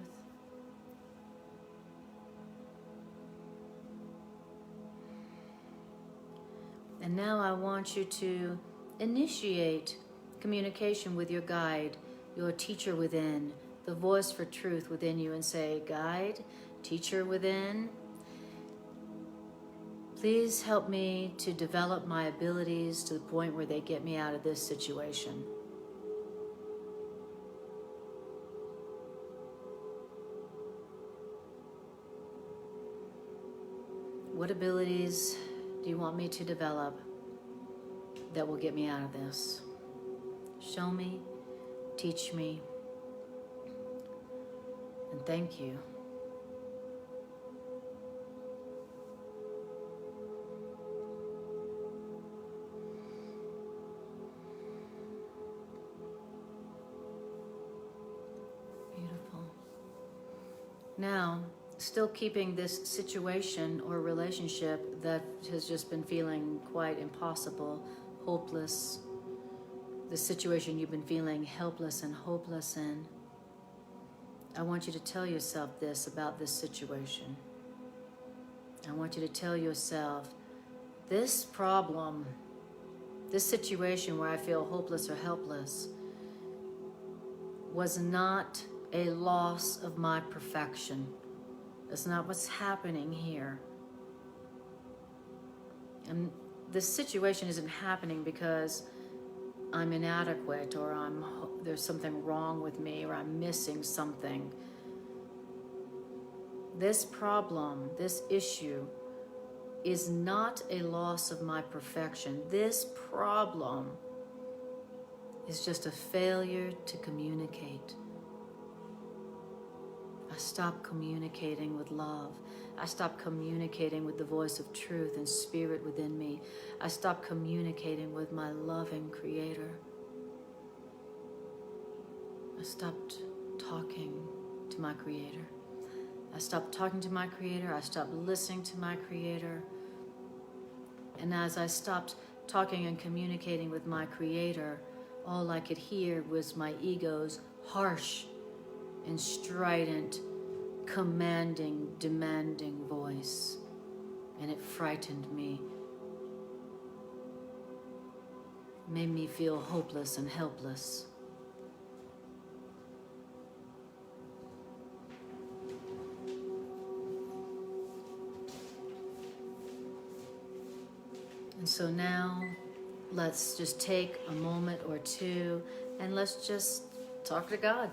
And now I want you to initiate communication with your guide, your teacher within, the voice for truth within you, and say, guide, teacher within, please help me to develop my abilities to the point where they get me out of this situation. What abilities do you want me to develop that will get me out of this? Show me, teach me, and thank you. Beautiful. Now, still keeping this situation or relationship that has just been feeling quite impossible, hopeless, the situation you've been feeling helpless and hopeless in, I want you to tell yourself this about this situation. I want you to tell yourself, this problem, this situation where I feel hopeless or helpless, was not a loss of my perfection. That's not what's happening here. And this situation isn't happening because I'm inadequate or there's something wrong with me or I'm missing something. This problem, this issue, is not a loss of my perfection. This problem is just a failure to communicate. I stopped communicating with love. I stopped communicating with the voice of truth and spirit within me. I stopped communicating with my loving Creator. I stopped talking to my Creator. I stopped talking to my Creator. I stopped listening to my Creator. And as I stopped talking and communicating with my Creator, all I could hear was my ego's harsh and strident, commanding, demanding voice. And it frightened me. It made me feel hopeless and helpless. And so now, let's just take a moment or two and let's just talk to God.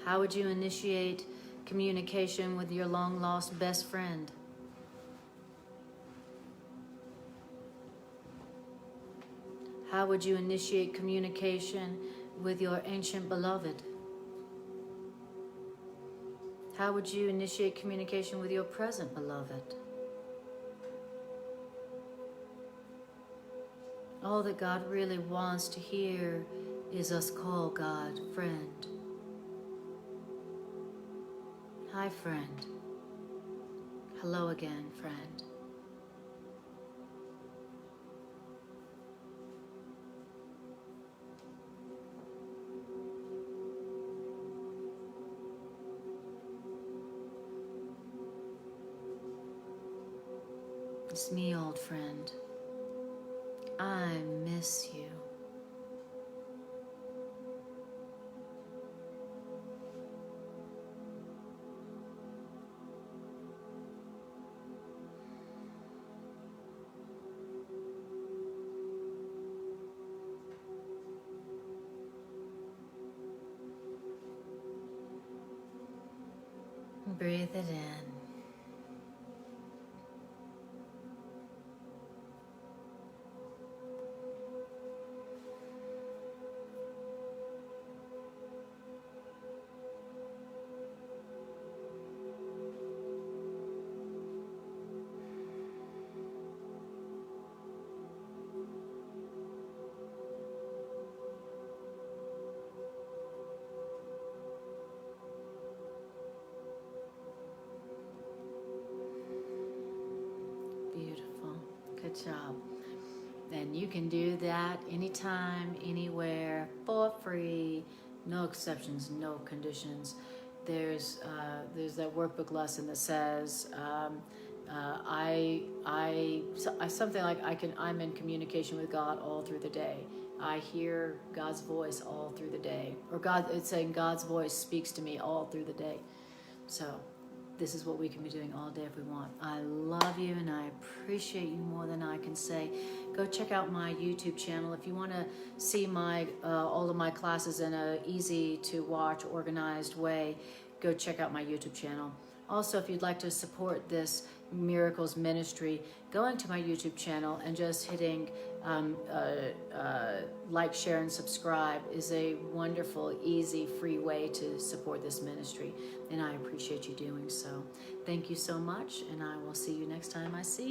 How would you initiate communication with your long-lost best friend? How would you initiate communication with your ancient beloved? How would you initiate communication with your present beloved? All that God really wants to hear is us call God friend. Hi, friend. Hello again, friend. It's me, old friend. I miss you. Breathe it in. Beautiful. Good job. And you can do that anytime, anywhere, for free. No exceptions, no conditions. There's that workbook lesson that says something like I'm in communication with God all through the day. I hear God's voice all through the day, or it's saying God's voice speaks to me all through the day. So this is what we can be doing all day if we want. I love you and I appreciate you more than I can say. Go check out my YouTube channel if you want to see my all of my classes in a easy to watch, organized way. Go check out my YouTube channel. Also, if you'd like to support this Miracles ministry, going to my YouTube channel and just hitting like, share, and subscribe is a wonderful, easy, free way to support this ministry. And I appreciate you doing so. Thank you so much, and I will see you next time I see you.